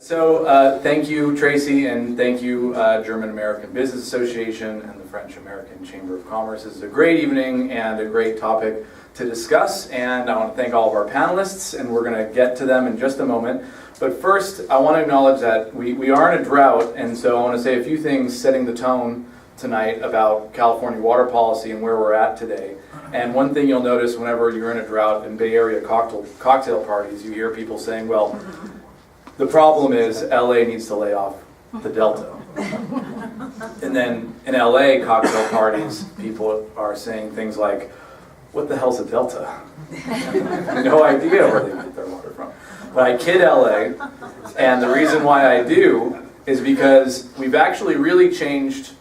So thank you, Tracy, and thank you, German American Business Association and the French American Chamber of Commerce. This is a great evening and a great topic to discuss, and I want to thank all of our panelists, and we're going to get to them in just a moment. But first, I want to acknowledge that we are in a drought, and so I want to say a few things setting the tone tonight about California water policy and where we're at today. And one thing you'll notice whenever you're in a drought in Bay Area cocktail parties, you hear people saying, well, the problem is LA needs to lay off the Delta. And then in LA cocktail parties, people are saying things like, what the hell's a Delta? No idea where they get their water from. But I kid LA, and the reason why I do is because we've actually really changed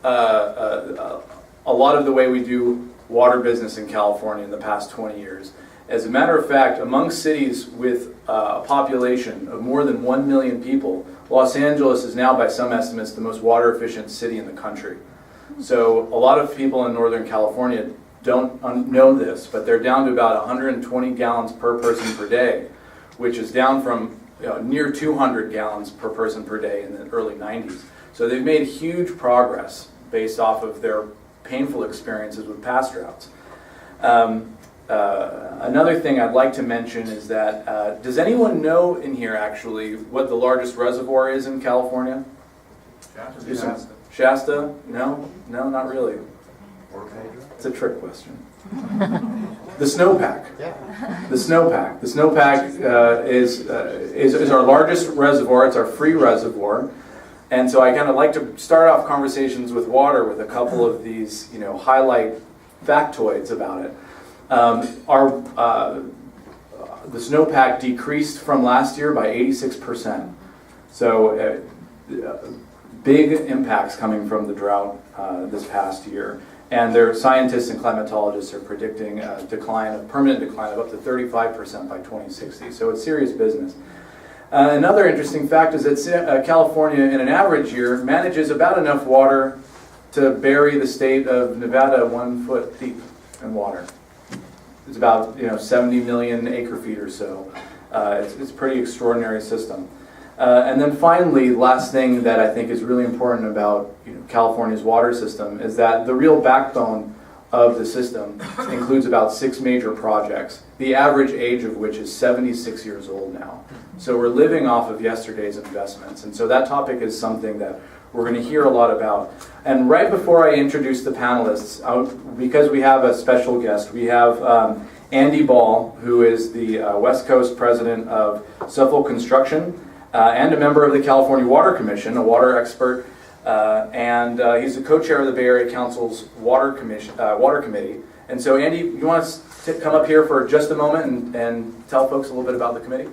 a lot of the way we do water business in California in the past 20 years. As a matter of fact, among cities with a population of more than 1 million people, Los Angeles is now, by some estimates, the most water efficient city in the country. So a lot of people in Northern California don't know this, but they're down to about 120 gallons per person per day, which is down from near 200 gallons per person per day in the early 90s. So they've made huge progress based off of their painful experiences with past droughts. Another thing I'd like to mention is that, does anyone know in here actually what the largest reservoir is in California? Shasta. Shasta? No? No, not really. It's a trick question. The snowpack. The snowpack. The snowpack is our largest reservoir. It's our free reservoir. And so I kind of like to start off conversations with water with a couple of these, highlight factoids about it. The snowpack decreased from last year by 86%. So big impacts coming from the drought this past year. And their scientists and climatologists are predicting a permanent decline of up to 35% by 2060. So it's serious business. Another interesting fact is that California, in an average year, manages about enough water to bury the state of Nevada 1 foot deep in water. It's about 70 million acre feet or so. It's a pretty extraordinary system. And then finally, last thing that I think is really important about California's water system is that the real backbone of the system includes about 6 major projects, the average age of which is 76 years old now. So we're living off of yesterday's investments. And so that topic is something that we're going to hear a lot about. And right before I introduce the panelists, because we have a special guest, we have Andy Ball, who is the West Coast president of Suffolk Construction and a member of the California Water Commission, a water expert. And he's the co-chair of the Bay Area Council's Water Committee. And so Andy, you want to come up here for just a moment and tell folks a little bit about the committee?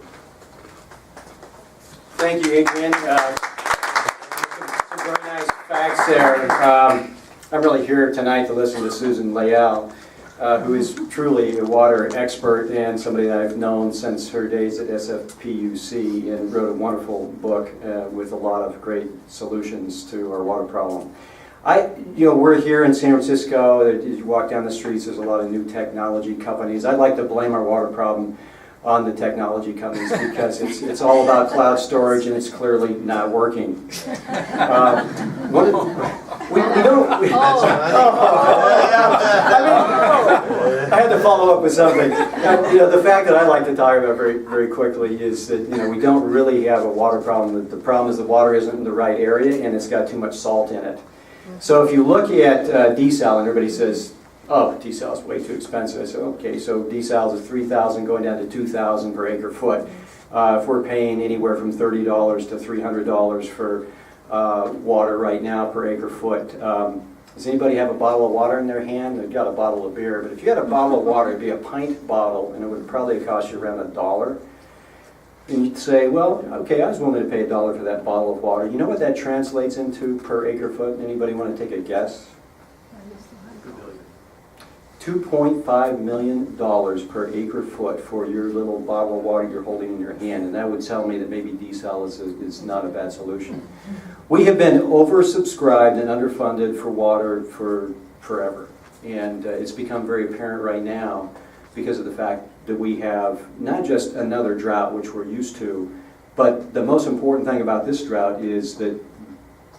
Thank you, Adrian. Some very nice facts there. I'm really here tonight to listen to Susan Leal, who is truly a water expert and somebody that I've known since her days at SFPUC, and wrote a wonderful book with a lot of great solutions to our water problem. We're here in San Francisco. As you walk down the streets, there's a lot of new technology companies. I'd like to blame our water problem on the technology companies because it's all about cloud storage and it's clearly not working. I had to follow up with something. The fact that I like to talk about very, very quickly is that we don't really have a water problem. The problem is the water isn't in the right area and it's got too much salt in it. So if you look at desal, and everybody says, oh, desal is way too expensive. I said, okay, so desal is $3,000 going down to $2,000 per acre foot. If we're paying anywhere from $30 to $300 for water right now per acre foot, does anybody have a bottle of water in their hand? They've got a bottle of beer, but if you had a bottle of water, it'd be a pint bottle, and it would probably cost you around $1. And you'd say, well, okay, I was willing to pay $1 for that bottle of water. You know what that translates into per acre foot? Anybody want to take a guess? $2.5 million per acre foot for your little bottle of water you're holding in your hand, and that would tell me that maybe desal is not a bad solution. We have been oversubscribed and underfunded for water for forever, and it's become very apparent right now because of the fact that we have not just another drought, which we're used to, But the most important thing about this drought is that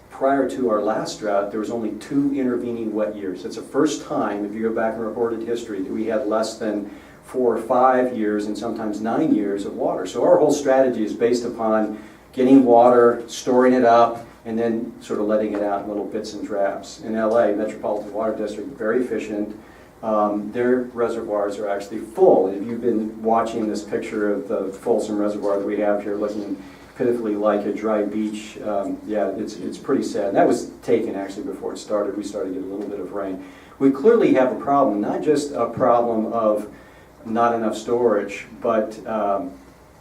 prior to our last drought, there was only 2 intervening wet years. It's the first time, if you go back in recorded history, that we had less than 4 or 5 years and sometimes 9 years of water. So our whole strategy is based upon getting water, storing it up, and then sort of letting it out in little bits and drabs. In LA, Metropolitan Water District, very efficient. Their reservoirs are actually full. If you've been watching this picture of the Folsom Reservoir that we have here looking pitifully like a dry beach, yeah, it's pretty sad. And that was taken actually before it started. We started to get a little bit of rain. We clearly have a problem, not just a problem of not enough storage, but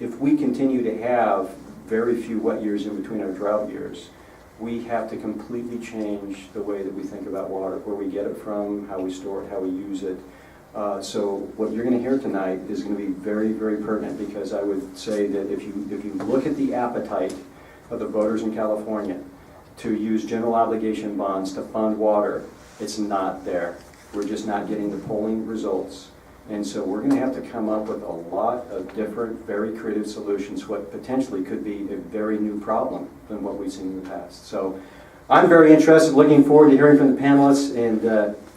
if we continue to have very few wet years in between our drought years, we have to completely change the way that we think about water, where we get it from, how we store it, how we use it. So what you're going to hear tonight is going to be very, very pertinent, because I would say that if you look at the appetite of the voters in California to use general obligation bonds to fund water, it's not there. We're just not getting the polling results. And so we're going to have to come up with a lot of different, very creative solutions, what potentially could be a very new problem than what we've seen in the past. So I'm very interested, looking forward to hearing from the panelists, and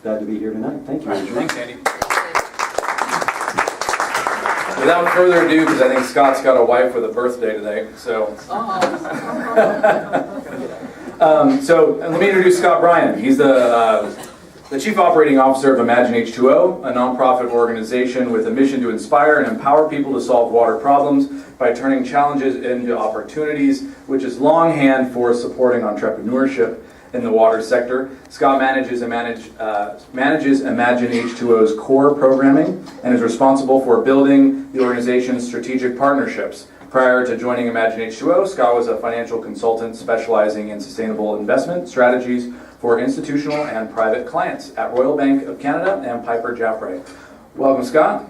glad to be here tonight. Thank you, Adrian. Thanks, Andy. Without further ado, because I think Scott's got a wife with a birthday today, so. So let me introduce Scott Bryan. He's the Chief Operating Officer of Imagine H2O, a nonprofit organization with a mission to inspire and empower people to solve water problems by turning challenges into opportunities, which is longhand for supporting entrepreneurship in the water sector. Scott manages Imagine H2O's core programming and is responsible for building the organization's strategic partnerships. Prior to joining Imagine H2O, Scott was a financial consultant specializing in sustainable investment strategies for institutional and private clients at Royal Bank of Canada and Piper Jaffray. Welcome, Scott.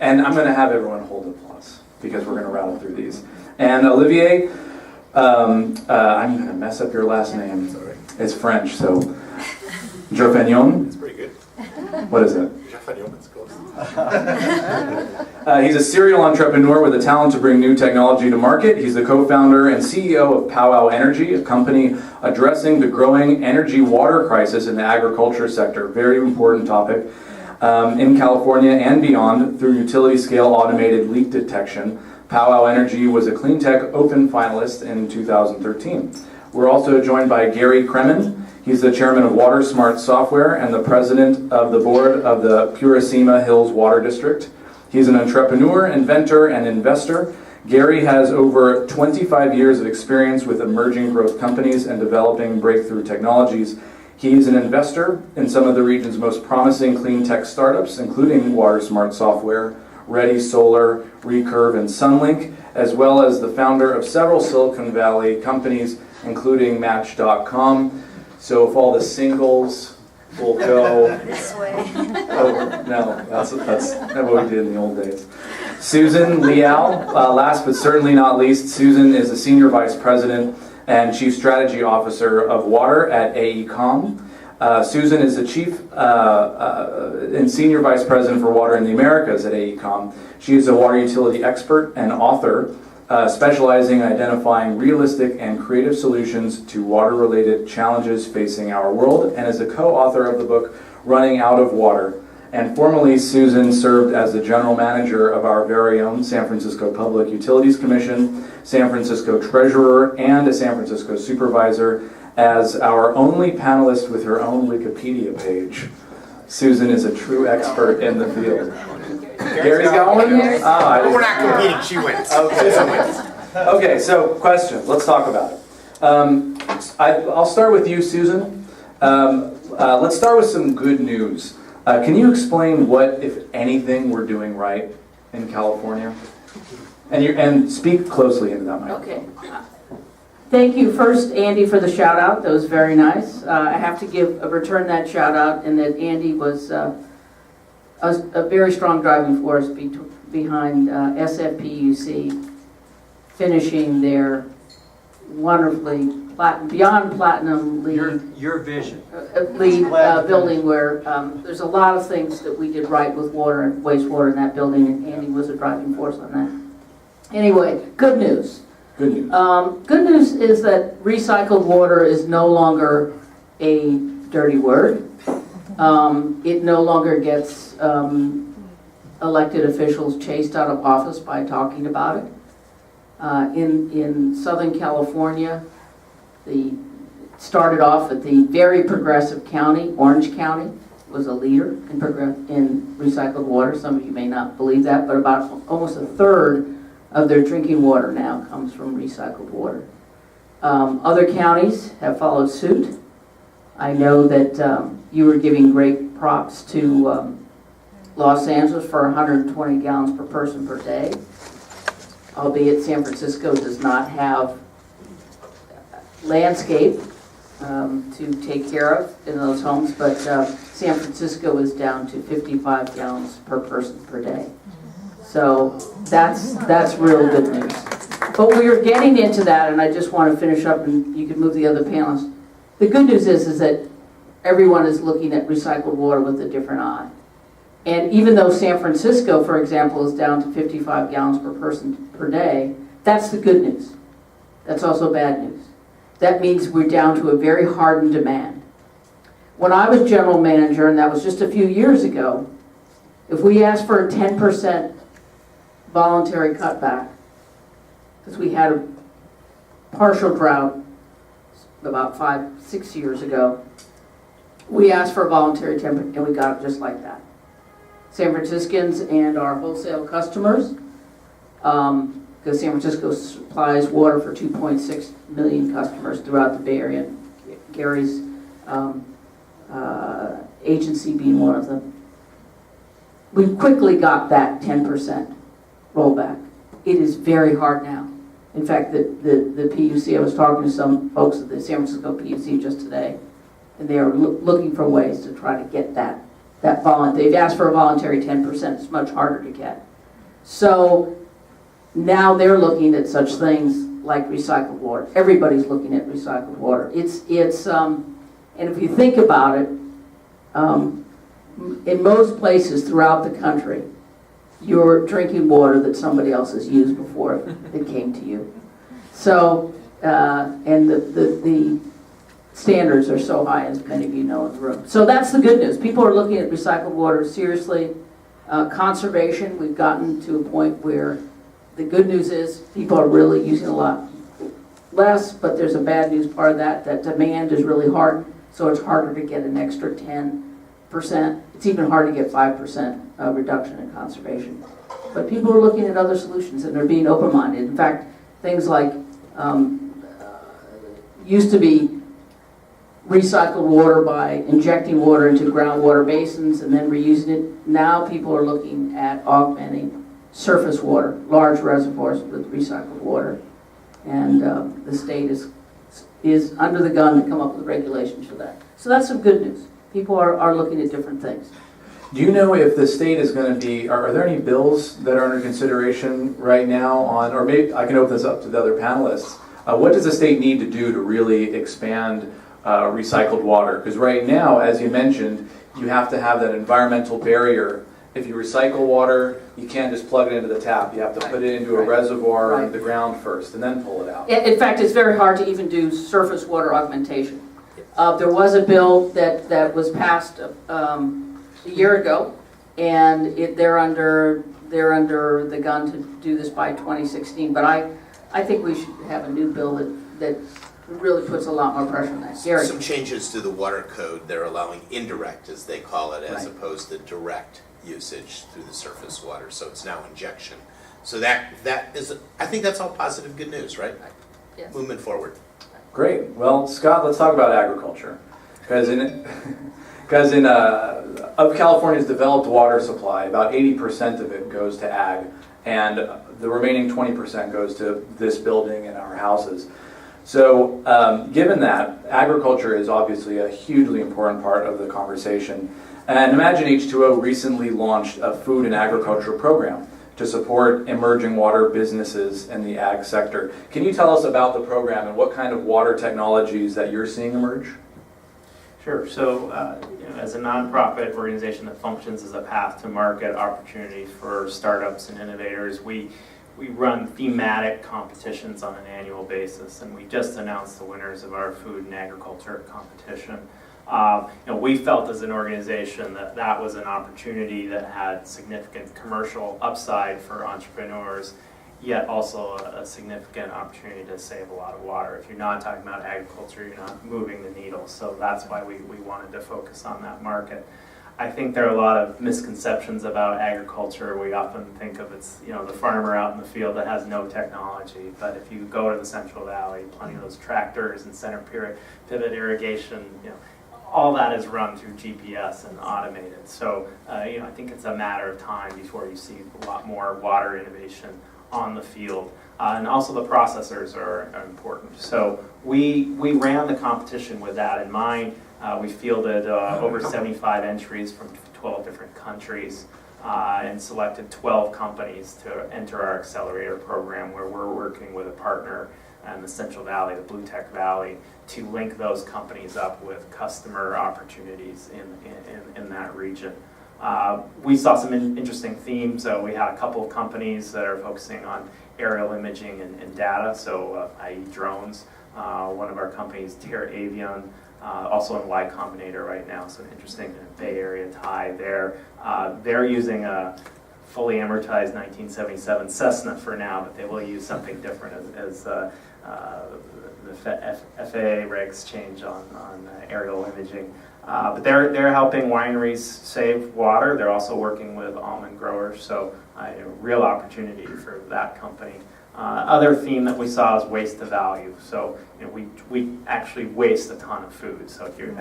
And I'm going to have everyone hold applause because we're going to rattle through these. And Olivier, I'm going to mess up your last name. Sorry. It's French, so Jerphagnon. It's pretty good. What is it? Jerphagnon, it's close. He's a serial entrepreneur with a talent to bring new technology to market. He's the co-founder and CEO of PowWow Energy, a company addressing the growing energy water crisis in the agriculture sector. Very important topic in California and beyond through utility-scale automated leak detection. PowWow Energy was a Cleantech Open finalist in 2013. We're also joined by Gary Kremen. He's the chairman of Watersmart Software and the president of the board of the Purissima Hills Water District. He's an entrepreneur, inventor, and investor. Gary has over 25 years of experience with emerging growth companies and developing breakthrough technologies. He's an investor in some of the region's most promising clean tech startups, including Watersmart Software, Ready Solar, Recurve, and Sunlink, as well as the founder of several Silicon Valley companies, including Match.com. So if all the singles will go this way. over, no, that's what we did in the old days. Susan Leal, last but certainly not least, Susan is the Senior Vice President and Chief Strategy Officer of Water at AECOM. Susan is the Chief and Senior Vice President for Water in the Americas at AECOM. She is a water utility expert and author, specializing in identifying realistic and creative solutions to water-related challenges facing our world, and is a co-author of the book Running Out of Water. And formerly, Susan served as the general manager of our very own San Francisco Public Utilities Commission, San Francisco Treasurer, and a San Francisco Supervisor. As our only panelist with her own Wikipedia page, Susan is a true expert in the field. Gary's got one? We're not competing, she wins. Okay, so questions. Let's talk about it. I'll start with you, Susan. Let's start with some good news. Can you explain what, if anything, we're doing right in California? And speak closely into that microphone. Okay. Thank you first, Andy, for the shout out. That was very nice. I have to return that shout out, and that Andy was a very strong driving force behind SFPUC finishing their wonderfully beyond platinum lead. Your vision. Lead building where there's a lot of things that we did right with water and wastewater in that building, and Andy was a driving force on that. Anyway, good news. Good news. Good news is that recycled water is no longer a dirty word. It no longer gets elected officials chased out of office by talking about it. In Southern California, it started off at the very progressive county. Orange County was a leader in recycled water. Some of you may not believe that, but about almost a third of their drinking water now comes from recycled water. Other counties have followed suit. I know that you were giving great props to Los Angeles for 120 gallons per person per day, albeit San Francisco does not have landscape to take care of in those homes, but San Francisco is down to 55 gallons per person per day. So that's real good news. But we are getting into that, and I just want to finish up, and you can move the other panelists. The good news is that everyone is looking at recycled water with a different eye. And even though San Francisco, for example, is down to 55 gallons per person per day, that's the good news. That's also bad news. That means we're down to a very hardened demand. When I was general manager, and that was just a few years ago, if we asked for a 10% voluntary cutback, because we had a partial drought about 5-6 years ago, we asked for a voluntary 10%, and we got it just like that. San Franciscans and our wholesale customers, because San Francisco supplies water for 2.6 million customers throughout the Bay Area, Gary's agency being one of them. We quickly got that 10% rollback. It is very hard now. In fact, the PUC, I was talking to some folks at the San Francisco PUC just today, and they are looking for ways to try to get that voluntary. They've asked for a voluntary 10%. It's much harder to get. So now they're looking at such things like recycled water. Everybody's looking at recycled water. It's and if you think about it, in most places throughout the country, you're drinking water that somebody else has used before it came to you. So, and the standards are so high, as many of you know in the room. So that's the good news. People are looking at recycled water seriously. Conservation, we've gotten to a point where the good news is people are really using a lot less, but there's a bad news part of that demand is really hard, so it's harder to get an extra 10%. It's even hard to get 5% reduction in conservation. But people are looking at other solutions, and they're being open-minded. In fact, things like used to be recycled water by injecting water into groundwater basins and then reusing it. Now people are looking at augmenting surface water, large reservoirs with recycled water. And the state is under the gun to come up with regulations for that. So that's some good news. People are looking at different things. Do you know if the state is going to be, are there any bills that are under consideration right now on, or maybe I can open this up to the other panelists, what does the state need to do to really expand recycled water? Because right now, as you mentioned, you have to have that environmental barrier. If you recycle water, you can't just plug it into the tap. You have to put it into a reservoir under the ground first and then pull it out. In fact, it's very hard to even do surface water augmentation. There was a bill that was passed a year ago, and they're under the gun to do this by 2016. But I think we should have a new bill that really puts a lot more pressure on that. Gary. Some changes to the water code. They're allowing indirect, as they call it, as Right. opposed to direct usage through the surface water. So it's now injection. So that is, I think that's all positive good news, right? Yes. Movement forward. Great. Well, Scott, let's talk about agriculture. Because of California's developed water supply, about 80% of it goes to ag, and the remaining 20% goes to this building and our houses. So given that, agriculture is obviously a hugely important part of the conversation. And Imagine H2O recently launched a food and agriculture program to support emerging water businesses in the ag sector. Can you tell us about the program and what kind of water technologies that you're seeing emerge? Sure. So, as a nonprofit organization that functions as a path to market opportunity for startups and innovators, we we run thematic competitions on an annual basis, and we just announced the winners of our food and agriculture competition. We felt as an organization that that was an opportunity that had significant commercial upside for entrepreneurs, yet also a significant opportunity to save a lot of water. If you're not talking about agriculture, you're not moving the needle. So that's why we wanted to focus on that market. I think there are a lot of misconceptions about agriculture. We often think of it's, the farmer out in the field that has no technology. But if you go to the Central Valley, plenty of those tractors and center pivot irrigation, all that is run through GPS and automated. So, I think it's a matter of time before you see a lot more water innovation on the field. And also the processors are important. So we ran the competition with that in mind. We fielded over 75 entries from 12 different countries and selected 12 companies to enter our accelerator program, where we're working with a partner in the Central Valley, the Blue Tech Valley, to link those companies up with customer opportunities in that region. We saw some interesting themes. We had a couple of companies that are focusing on aerial imaging and data, so i.e. drones. One of our companies, TerraAvion, also in Y Combinator right now, so interesting Bay Area tie there. They're using a fully amortized 1977 Cessna for now, but they will use something different as the FAA regs change on aerial imaging. But they're helping wineries save water. They're also working with almond growers, so a real opportunity for that company. Other theme that we saw is waste to value. So we actually waste a ton of food. So if you're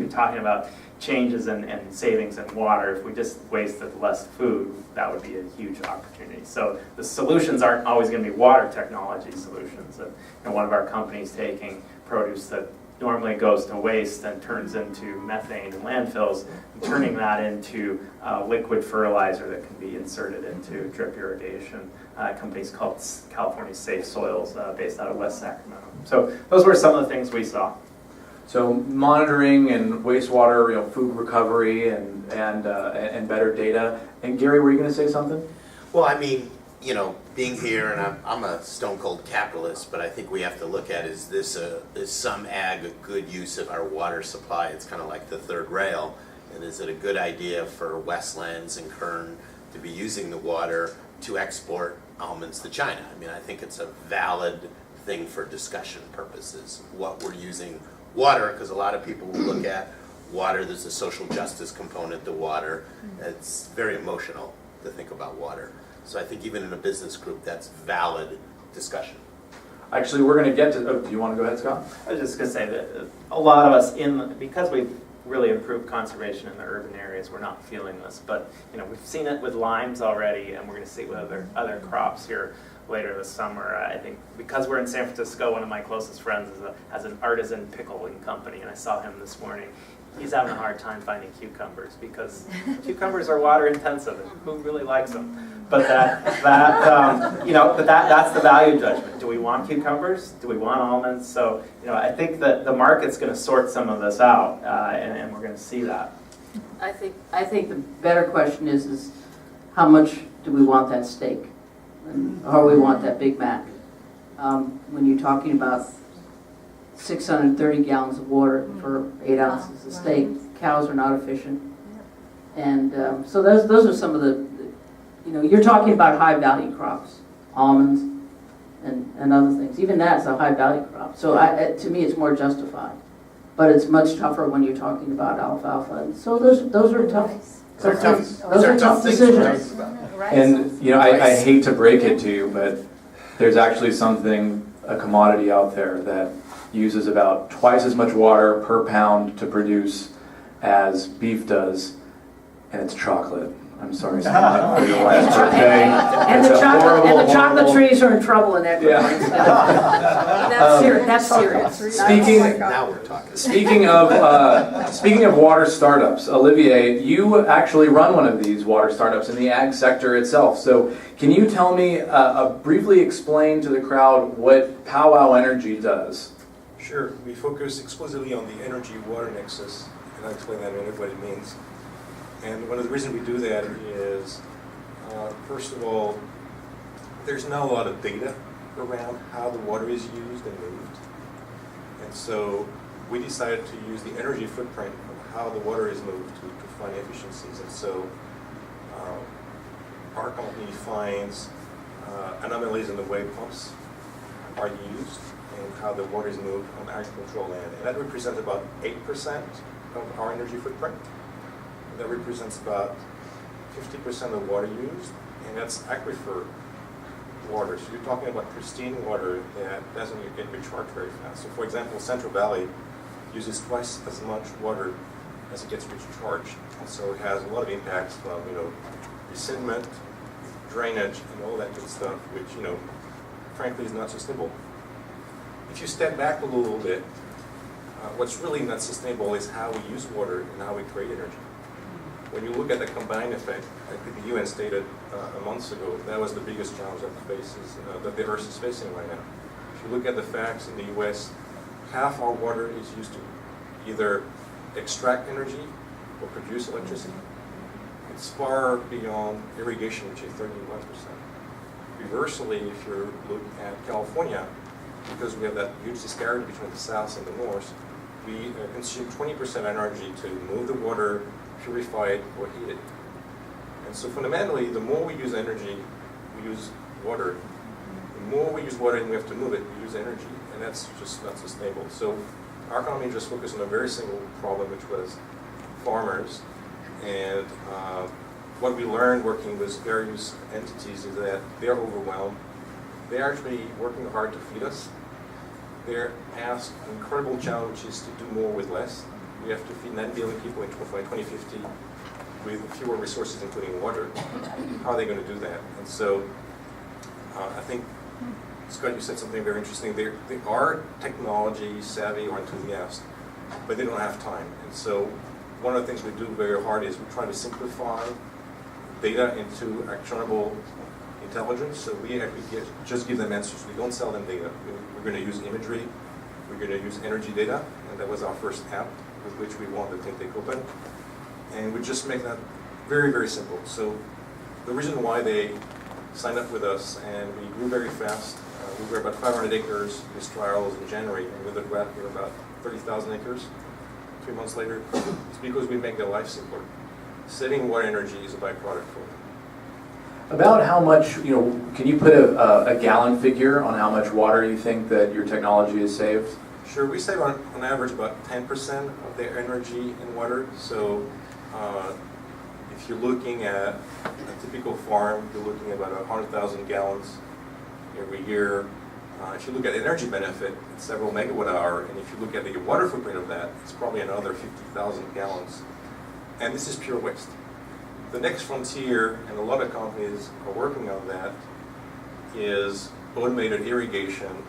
talking about changes and savings in water, if we just wasted less food, that would be a huge opportunity. So the solutions aren't always going to be water technology solutions. And one of our companies taking produce that normally goes to waste and turns into methane in landfills, and turning that into liquid fertilizer that can be inserted into drip irrigation. Companies called California Safe Soils, based out of West Sacramento. So those were some of the things we saw. So monitoring and wastewater, food recovery and better data. And Gary, were you going to say something? Well, I mean, being here, and I'm a stone cold capitalist, but I think we have to look at, is some ag a good use of our water supply? It's kind of like the third rail. And is it a good idea for Westlands and Kern to be using the water to export almonds to China? I mean, I think it's a valid thing for discussion purposes, what we're using water, because a lot of people will look at water, there's a social justice component to water. It's very emotional to think about water. So I think even in a business group, that's valid discussion. Actually, we're going to get to, do you want to go ahead, Scott? I was just going to say that a lot of us, because we've really improved conservation in the urban areas, we're not feeling this. But we've seen it with limes already, and we're going to see it with other crops here later this summer. I think because we're in San Francisco, one of my closest friends has an artisan pickling company, and I saw him this morning. He's having a hard time finding cucumbers because cucumbers are water intensive, and who really likes them? But that's the value judgment. Do we want cucumbers? Do we want almonds? So I think that the market's going to sort some of this out, and we're going to see that. I think the better question is how much do we want that steak, or we want that Big Mac? When you're talking about 630 gallons of water for 8 ounces of steak, cows are not efficient, and so those are some of the. You're talking about high value crops, almonds, and other things. Even that's a high value crop. So to me, it's more justified. But it's much tougher when you're talking about alfalfa. And so those are tough. Those are tough decisions. And I hate to break it to you, but there's actually a commodity out there that uses about twice as much water per pound to produce as beef does, and it's chocolate. I'm sorry, Scott, for your wife's birthday. And the chocolate trees are in trouble in Ecuador. Yeah. That's serious. Now we're talking. Speaking of water startups, Olivier, you actually run one of these water startups in the ag sector itself. So can you tell me, briefly explain to the crowd what PowWow Energy does? Sure. We focus exclusively on the energy-water nexus, and I'll explain that in a minute what it means. And one of the reasons we do that is, first of all, there's not a lot of data around how the water is used and moved. And so we decided to use the energy footprint of how the water is moved to find efficiencies. And so our company finds anomalies in the way pumps are used and how the water is moved on agricultural land. And that represents about 8% of our energy footprint. That represents about 50% of the water used, and that's aquifer water. So you're talking about pristine water that doesn't get recharged very fast. So for example, Central Valley uses twice as much water as it gets recharged. And so it has a lot of impacts from, rescindment, drainage, and all that good stuff, which, frankly is not sustainable. If you step back a little bit, what's really not sustainable is how we use water and how we create energy. When you look at the combined effect, I think the UN stated a month ago, that was the biggest challenge that the Earth is facing right now. If you look at the facts in the US, half our water is used to either extract energy or produce electricity. It's far beyond irrigation, which is 31%. Reversely, if you look at California, because we have that huge disparity between the south and the north, we consume 20% energy to move the water, purify it, or heat it. And so fundamentally, the more we use energy, we use water. The more we use water and we have to move it, we use energy, and that's just not sustainable. So our company just focused on a very single problem, which was farmers. And what we learned working with various entities is that they're overwhelmed. They're actually working hard to feed us. They're asked incredible challenges to do more with less. We have to feed 9 billion people by 2050 with fewer resources, including water. How are they going to do that? And so I think, Scott, you said something very interesting. They are technology savvy or enthusiasts, but they don't have time. And so one of the things we do very hard is we try to simplify data into actionable intelligence. So we actually just give them answers. We don't sell them data. We're going to use imagery. We're going to use energy data, and that was our first app with which we wanted to take open. And we just make that very, very simple. So the reason why they signed up with us, and we grew very fast, we were about 500 acres with trials in January, and with the graph we were about 30,000 acres 3 months later, is because we make their life simpler. Saving water energy is a byproduct for them. About how much, can you put a gallon figure on how much water you think that your technology has saved? Sure, we save on average about 10% of their energy in water. So if you're looking at a typical farm, you're looking at about 100,000 gallons every year. If you look at energy benefit, it's several megawatt hour. And if you look at the water footprint of that, it's probably another 50,000 gallons. And this is pure waste. The next frontier, and a lot of companies are working on that, is automated irrigation.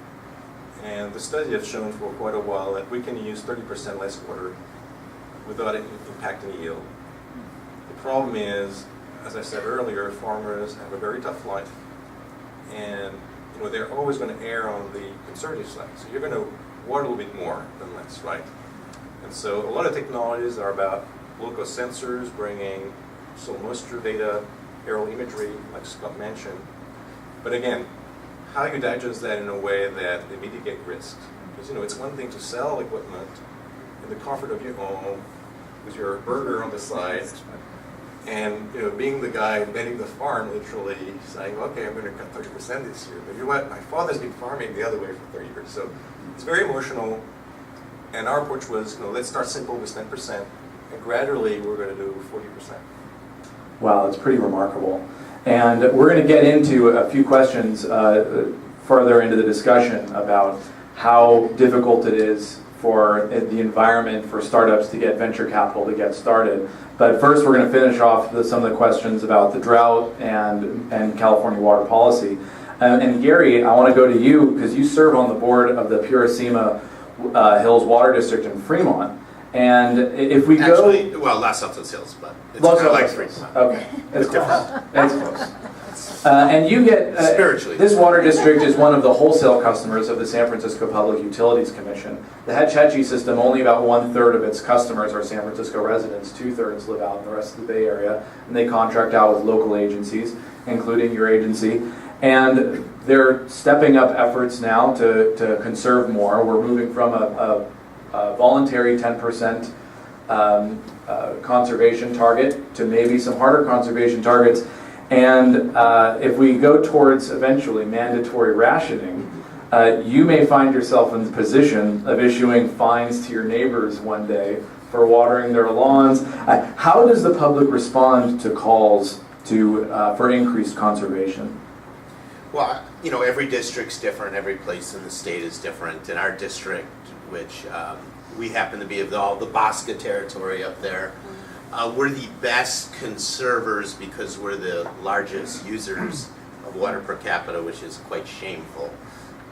And the study has shown for quite a while that we can use 30% less water without it impacting yield. The problem is, as I said earlier, farmers have a very tough life. And they're always going to err on the conservative side. So you're going to water a little bit more than less, right? And so a lot of technologies are about local sensors, bringing soil moisture data, aerial imagery, like Scott mentioned. But again, how do you digest that in a way that they mitigate risks? Because it's one thing to sell equipment in the comfort of your home with your burger on the side, and being the guy betting the farm, literally saying, okay, I'm going to cut 30% this year. But you know what? My father's been farming the other way for 30 years. So it's very emotional. And our approach was, let's start simple with 10%, and gradually we're going to do 40%. Wow, that's pretty remarkable. And we're going to get into a few questions further into the discussion about how difficult it is for the environment for startups to get venture capital to get started. But first, we're going to finish off some of the questions about the drought and California water policy. And Gary, I want to go to you because you serve on the board of the Purissima Hills Water District in Fremont. And if we go... Actually, well, Los Altos Hills, but it's kind of like Fremont. Okay, it's close. It's close. And you get... Spiritually. This water district is one of the wholesale customers of the San Francisco Public Utilities Commission. The Hatch system, only about 1/3 of its customers are San Francisco residents. 2/3 live out in the rest of the Bay Area. And they contract out with local agencies, including your agency. And they're stepping up efforts now to conserve more. We're moving from a voluntary 10% conservation target to maybe some harder conservation targets. And if we go towards eventually mandatory rationing, you may find yourself in the position of issuing fines to your neighbors one day for watering their lawns. How does the public respond to calls for increased conservation? Well, you know, every district's different, every place in the state is different. In our district, which we happen to be of all the Bosque territory up there, we're the best conservers because we're the largest users of water per capita, which is quite shameful.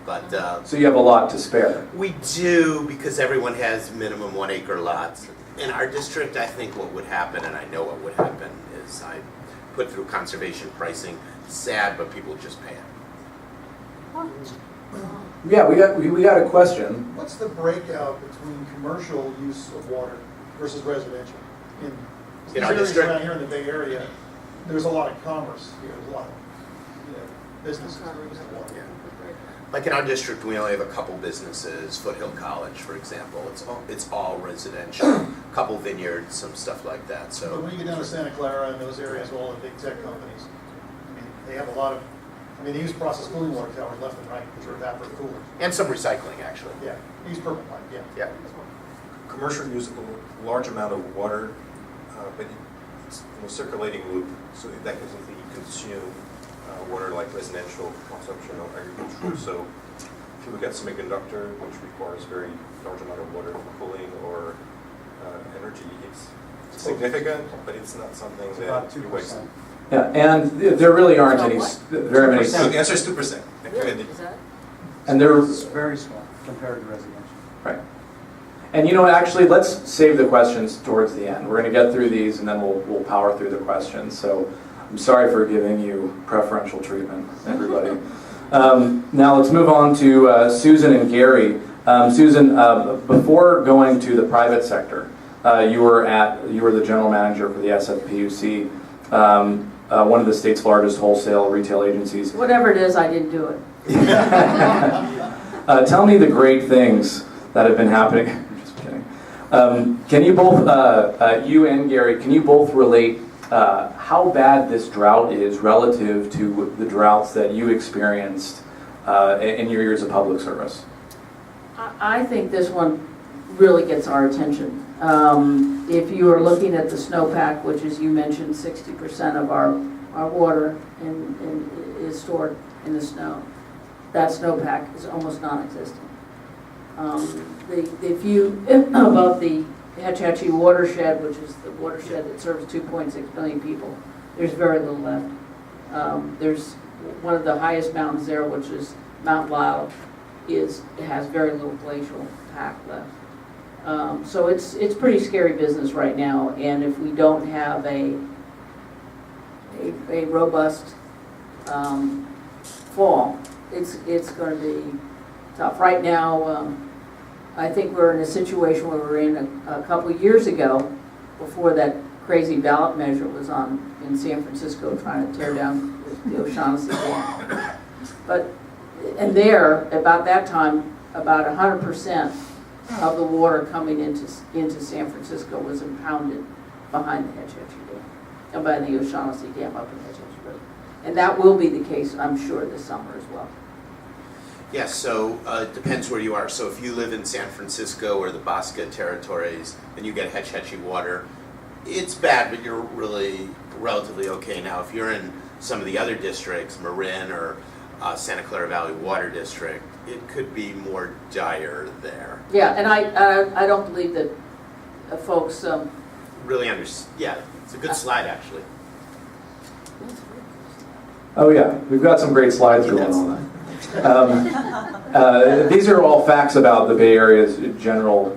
But So you have a lot to spare. we do, because everyone has minimum 1 acre lots. In our district, I think what would happen, and I know what would happen, is I put through conservation pricing. Sad, but people just pay it. Yeah, we got a question. What's the breakout between commercial use of water versus residential? In these In our areas district? around here in the Bay Area, there's a lot of commerce here, there's a lot of businesses that use the water. Yeah. Like in our district, we only have a couple businesses, Foothill College, for example. It's all residential, couple vineyards, some stuff like that. But So when you get down to Santa Clara and those areas, all the big tech companies, I mean, they have a lot of, I mean, they use process cooling water towers left and right, which are evaporative coolers. and some recycling, actually. Yeah, they use purple pipe, yeah. Yeah. Commercial use a large amount of water, but it's in a circulating loop, so that can simply consume water like residential consumption or agricultural. So if you look at semiconductor, which requires very large amount of water for cooling or energy, it's significant, but it's not something It's that about you waste. 2%. Yeah, and there really aren't any very many. So the answer is 2%. Thank you, Andy. And there, It's very small compared to residential. right. And you know what, actually, let's save the questions towards the end. We're going to get through these and then we'll power through the questions. So I'm sorry for giving you preferential treatment, everybody. Now let's move on to Susan and Gary. Susan, before going to the private sector, you were the general manager for the SFPUC, one of the state's largest wholesale retail agencies. Whatever it is, I didn't do it. Tell me the great things that have been happening. Just kidding. Can you both, you and Gary, can you both relate how bad this drought is relative to the droughts that you experienced in your years of public service? I think this one really gets our attention. If you are looking at the snowpack, which as you mentioned, 60% of our water is stored in the snow, that snowpack is almost non-existent. The view above the Hetch Hetchy watershed, which is the watershed that serves 2.6 million people, there's very little left. There's one of the highest mountains there, which is Mount Leal, has very little glacial pack left. So it's pretty scary business right now, and if we don't have a robust fall, it's going to be tough. Right now, I think we're in a situation where we're in a couple of years ago, before that crazy ballot measure was on in San Francisco trying to tear down the O'Shaughnessy Dam. And there, about that time, about 100% of the water coming into San Francisco was impounded behind the Hetch Hetchy Dam, and by the O'Shaughnessy Dam up in Hetch Hetchy River. And that will be the case, I'm sure, this summer as well. Yes, so it depends where you are. So if you live in San Francisco or the Bosque territories and you get Hetch Hetchy water, it's bad, but you're really relatively okay. Now, if you're in some of the other districts, Marin or Santa Clara Valley Water District, it could be more dire there. Yeah, and I don't believe that folks. Really yeah, it's a good slide actually. Oh yeah, we've got some great slides going on. These are all facts about the Bay Area's general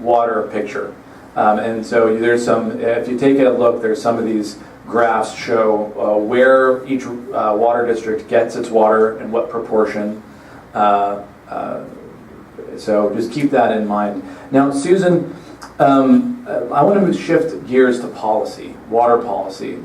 water picture. And so there's some, if you take a look, there's some of these graphs show where each water district gets its water and what proportion. So just keep that in mind. Now, Susan, I want to shift gears to policy, water policy.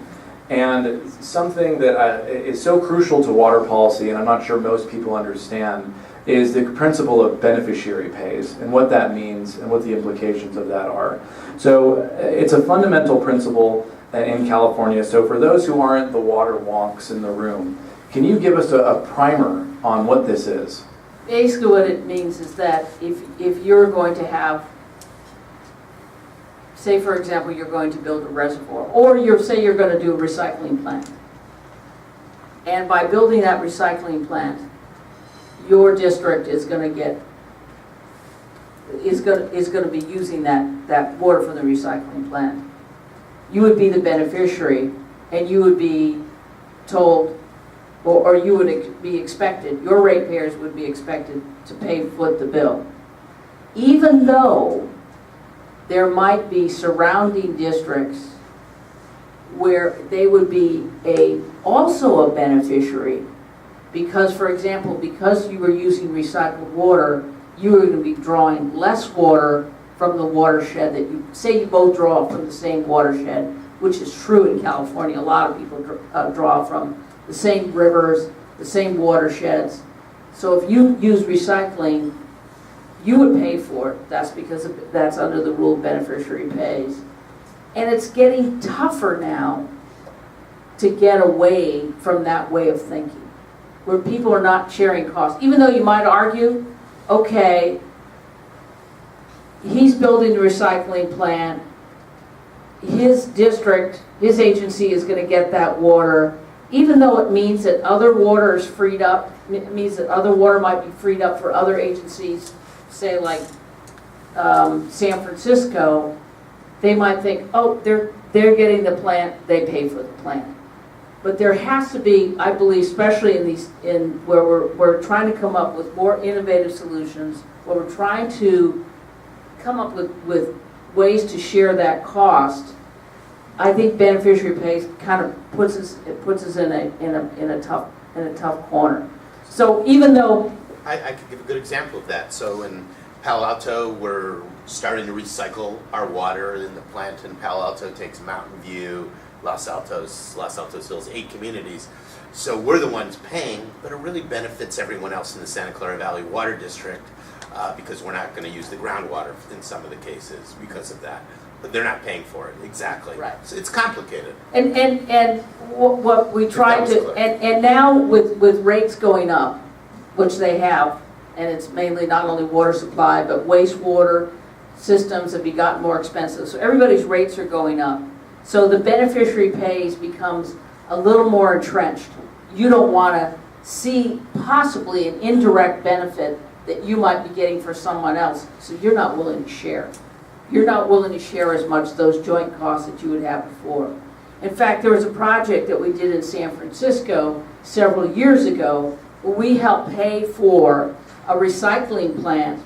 And something that is so crucial to water policy, and I'm not sure most people understand, is the principle of beneficiary pays and what that means and what the implications of that are. So it's a fundamental principle in California. So for those who aren't the water wonks in the room, can you give us a primer on what this is? Basically what it means is that if you're going to have, say for example, you're going to build a reservoir, or say you're going to do a recycling plant. And by building that recycling plant, your district is going to get, is going to be using that water from the recycling plant. You would be the beneficiary, and you would be told, or you would be expected, your ratepayers would be expected to foot the bill. Even though there might be surrounding districts where they would be also a beneficiary, because, for example, because you were using recycled water, you were going to be drawing less water from the watershed that you both draw from the same watershed, which is true in California. A lot of people draw from the same rivers, the same watersheds. So if you use recycling, you would pay for it. That's because that's under the rule beneficiary pays. And it's getting tougher now to get away from that way of thinking, where people are not sharing costs. Even though you might argue, okay, he's building a recycling plant, his district, his agency is going to get that water, even though it means that other water is freed up, it means that other water might be freed up for other agencies, say like San Francisco. They might think, oh, they're getting the plant, they pay for the plant. But there has to be, I believe, especially in where we're trying to come up with more innovative solutions, where we're trying to come up with ways to share that cost. I think beneficiary pays kind of puts us in a tough corner. So even though I could give a good example of that. So in Palo Alto, we're starting to recycle our water, and the plant in Palo Alto takes Mountain View, Los Altos Hills, 8 communities. So we're the ones paying, but it really benefits everyone else in the Santa Clara Valley Water District because we're not going to use the groundwater in some of the cases because of that. But they're not paying for it, exactly. Right. So it's complicated. And what we try to, and now with rates going up, which they have, and it's mainly not only water supply, but wastewater systems have gotten more expensive. So everybody's rates are going up. So the beneficiary pays becomes a little more entrenched. You don't want to see possibly an indirect benefit that you might be getting for someone else, so you're not willing to share. You're not willing to share as much those joint costs that you would have before. In fact, there was a project that we did in San Francisco several years ago where we helped pay for a recycling plant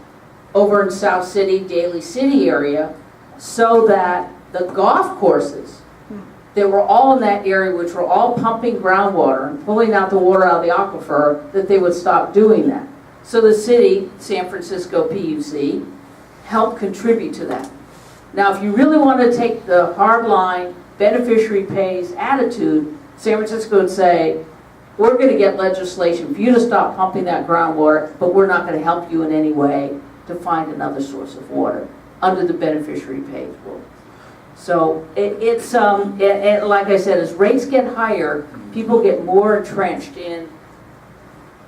over in South City, Daly City area, so that the golf courses that were all in that area, which were all pumping groundwater and pulling out the water out of the aquifer, that they would stop doing that. So the city, San Francisco PUC, helped contribute to that. Now, if you really want to take the hardline beneficiary pays attitude, San Francisco would say, we're going to get legislation for you to stop pumping that groundwater, but we're not going to help you in any way to find another source of water under the beneficiary pays rule. So it's like I said, as rates get higher, people get more entrenched in,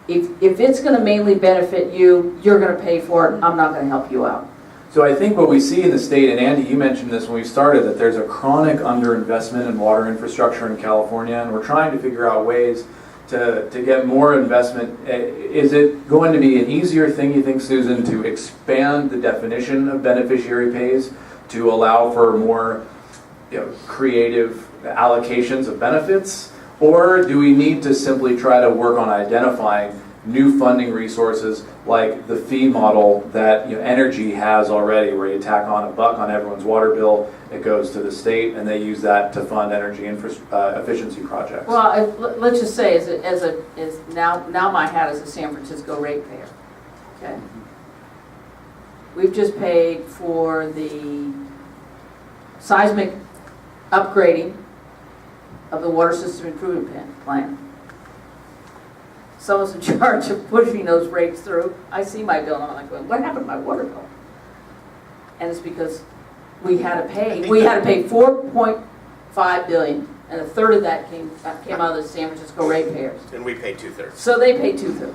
if it's going to mainly benefit you, you're going to pay for it, I'm not going to help you out. So I think what we see in the state, and Andy, you mentioned this when we started, that there's a chronic underinvestment in water infrastructure in California, and we're trying to figure out ways to get more investment. Is it going to be an easier thing, you think, Susan, to expand the definition of beneficiary pays to allow for more creative allocations of benefits? Or do we need to simply try to work on identifying new funding resources like the fee model that Energy has already, where you tack on $1 on everyone's water bill, it goes to the state, and they use that to fund energy efficiency projects? Well, let's just say, now my hat is a San Francisco ratepayer. Okay, we've just paid for the seismic upgrading of the water system improvement plan. Someone's in charge of pushing those rates through. I see my bill and I'm like, what happened to my water bill? And it's because we had to pay 4.5 billion, and a third of that came out of the San Francisco ratepayers. And we pay 2/3. So they pay 2/3.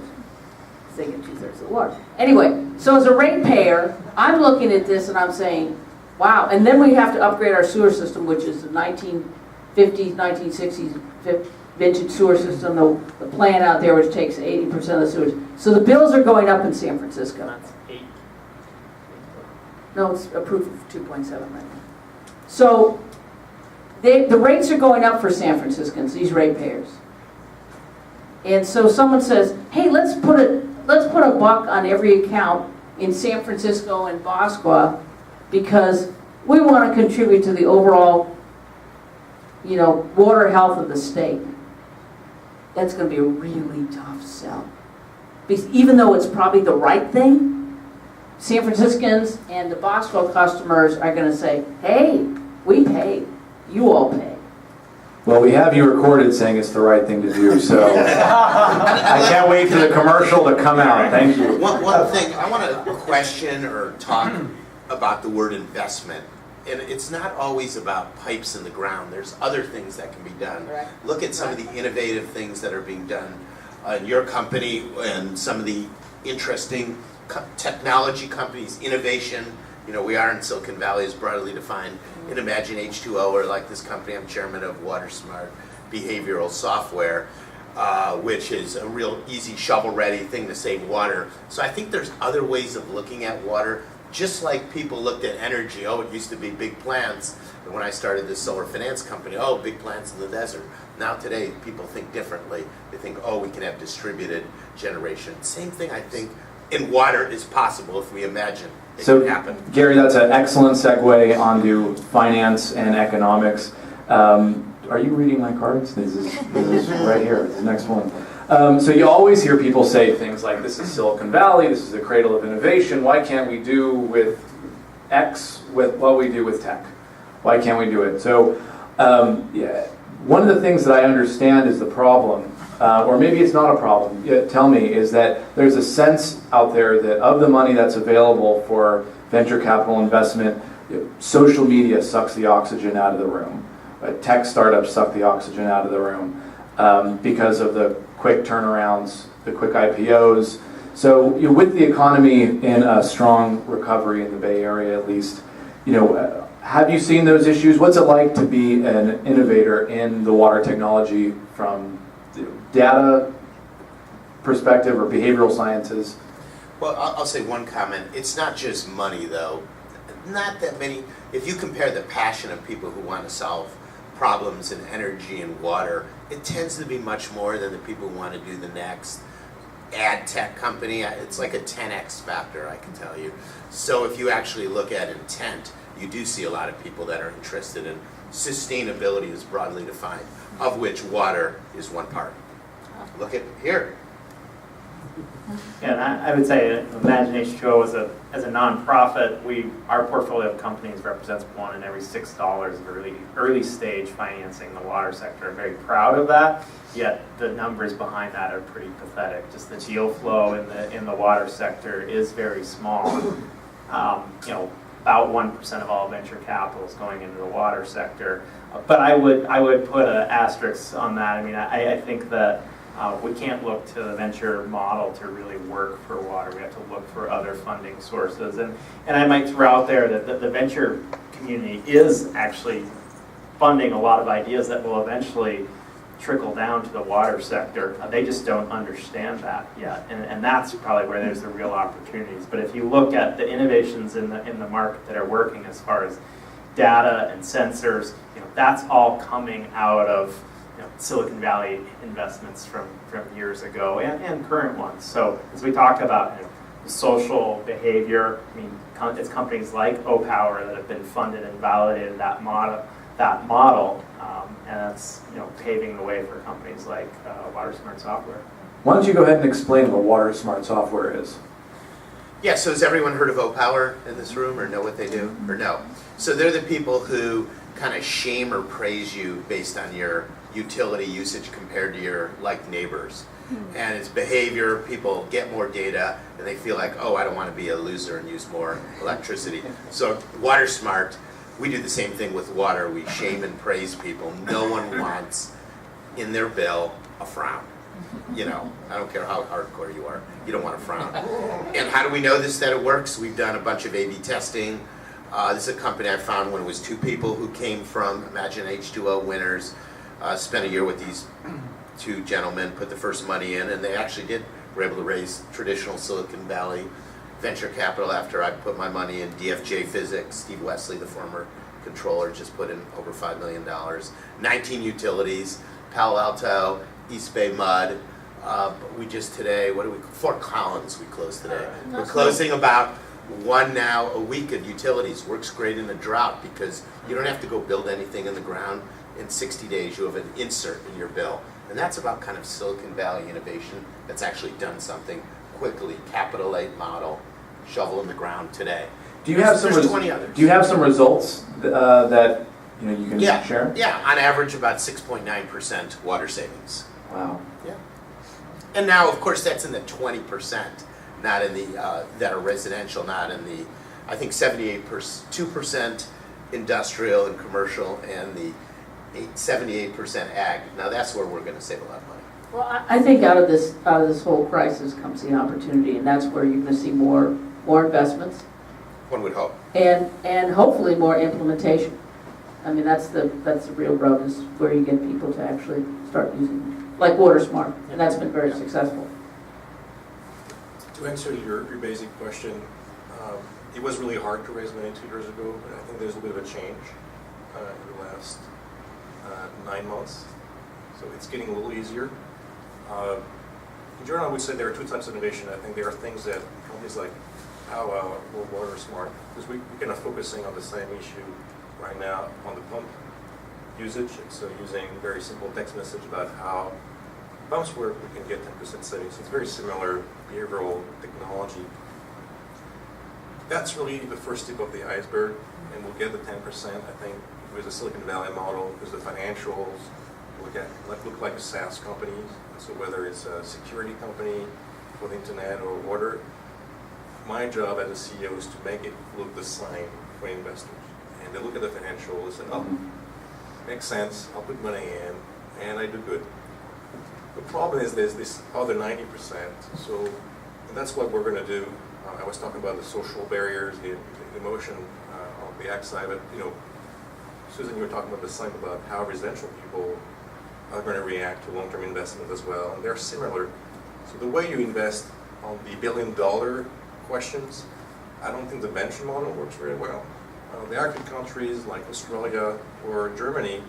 They get 2/3 of the water. Anyway, so as a ratepayer, I'm looking at this and I'm saying, wow. And then we have to upgrade our sewer system, which is the 1950s, 1960s vintage sewer system, the plant out there which takes 80% of the sewage. So the bills are going up in San Francisco. That's 8. No, it's approved for 2.7 right now. So the rates are going up for San Franciscans, these ratepayers. And so someone says, hey, let's put a buck on every account in San Francisco and Bosqua because we want to contribute to the overall, water health of the state. That's going to be a really tough sell. Because even though it's probably the right thing, San Franciscans and the Bosqua customers are going to say, hey, we pay, you all pay. Well, we have you recorded saying it's the right thing to do, so I can't wait for the commercial to come out. Thank you. One thing, I want to question or talk about the word investment. And it's not always about pipes in the ground. There's other things that can be done. Right. Look at some of the innovative things that are being done in your company and some of the interesting technology companies, innovation. We are in Silicon Valley, as broadly defined. In Imagine H2O, or like this company, I'm chairman of Watersmart Behavioral Software, which is a real easy shovel-ready thing to save water. So I think there's other ways of looking at water. Just like people looked at energy, it used to be big plants. And when I started this solar finance company, big plants in the desert. Now today, people think differently. They think, we can have distributed generation. Same thing, I think, in water is possible if we imagine it can happen. Gary, that's an excellent segue onto finance and economics. Are you reading my cards? This is right here, the next one. So you always hear people say things like, this is Silicon Valley, this is the cradle of innovation, why can't we do with X with what we do with tech? Why can't we do it? So one of the things that I understand is the problem, or maybe it's not a problem, tell me, is that there's a sense out there that of the money that's available for venture capital investment, social media sucks the oxygen out of the room. Tech startups suck the oxygen out of the room because of the quick turnarounds, the quick IPOs. So with the economy in a strong recovery in the Bay Area at least, have you seen those issues? What's it like to be an innovator in the water technology from data perspective or behavioral sciences? Well, I'll say one comment. It's not just money, though. Not that many. If you compare the passion of people who want to solve problems in energy and water, it tends to be much more than the people who want to do the next ad tech company. It's like a 10x factor, I can tell you. So if you actually look at intent, you do see a lot of people that are interested in sustainability as broadly defined, of which water is one part. Look at here. Yeah, and I would say Imagine H2O as a nonprofit, our portfolio of companies represents one in every $6 of early stage financing in the water sector. I'm very proud of that, yet the numbers behind that are pretty pathetic. Just the deal flow in the water sector is very small. About 1% of all venture capital is going into the water sector. But I would put an asterisk on that. I mean, I think that we can't look to the venture model to really work for water. We have to look for other funding sources. And I might throw out there that the venture community is actually funding a lot of ideas that will eventually trickle down to the water sector. They just don't understand that yet. And that's probably where there's the real opportunities. But if you look at the innovations in the market that are working as far as data and sensors, that's all coming out of Silicon Valley investments from years ago and current ones. So as we talk about social behavior, I mean, it's companies like OPower that have been funded and validated that model, and that's paving the way for companies like Watersmart Software. Why don't you go ahead and explain what Watersmart Software is? Yeah, so has everyone heard of OPower in this room or know what they do? Or no? So they're the people who kind of shame or praise you based on your utility usage compared to your like neighbors. And it's behavior, people get more data, and they feel like, oh, I don't want to be a loser and use more electricity. So Watersmart, we do the same thing with water. We shame and praise people. No one wants in their bill a frown. You know, I don't care how hardcore you are, you don't want a frown. And how do we know this, that it works? We've done a bunch of A/B testing. This is a company I found when it was 2 people who came from, imagine H2O winners, spent a year with these 2 gentlemen, put the first money in, and they actually were able to raise traditional Silicon Valley venture capital after I put my money in DFJ Physics. Steve Wesley, the former controller, just put in over $5 million. 19 utilities, Palo Alto, East Bay Mud. But we just today, Fort Collins we closed today. We're closing about 1 now a week at utilities. Works great in a drought because you don't have to go build anything in the ground. In 60 days you have an insert in your bill. And that's about kind of Silicon Valley innovation that's actually done something quickly. Capital 8 model, shovel in the ground today. Do you have some? There's 20 others. Do you have some results that you can share? Yeah, on average about 6.9% water savings. Wow. Yeah. And now, of course, that's in the 20%, not in the that are residential, not in the, I think 2% industrial and commercial, and the 78% ag. Now that's where we're going to save a lot of money. Well, I think out of this whole crisis comes the opportunity, and that's where you're going to see more investments. One would hope. And hopefully more implementation. I mean, that's the real rub, is where you get people to actually start using it. Like Watersmart, and that's been very successful. To answer your basic question, it was really hard to raise money 2 years ago, but I think there's a bit of a change in the last 9 months. So it's getting a little easier. In general, I would say there are 2 types of innovation. I think there are things that companies like PowWow or Watersmart, because we're kind of focusing on the same issue right now on the pump usage. And so using very simple text message about how pumps work, we can get 10% savings. It's very similar behavioral technology. That's really the first tip of the iceberg, and we'll get the 10%, I think, with the Silicon Valley model, because the financials look like a SaaS company. And so whether it's a security company for the internet or water, my job as a CEO is to make it look the same for investors. And they look at the financials and, oh, makes sense, I'll put money in, and I do good. The problem is there's this other 90%, so that's what we're going to do. I was talking about the social barriers, the emotion on the ag side, but Susan, you were talking about the same, about how residential people are going to react to long-term investment as well, and they're similar. So the way you invest on the billion-dollar questions, I don't think the venture model works very well. The Arctic countries like Australia or Germany,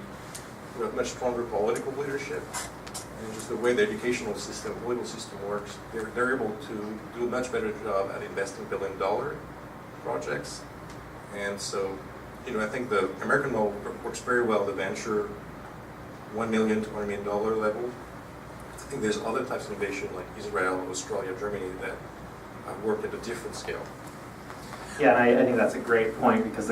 who have much stronger political leadership, and just the way the educational system, political system works, they're able to do a much better job at investing billion-dollar projects. And so, I think the American model works very well at the venture $1 million to $1 million level. I think there's other types of innovation like Israel, Australia, Germany that work at a different scale. Yeah, and I think that's a great point, because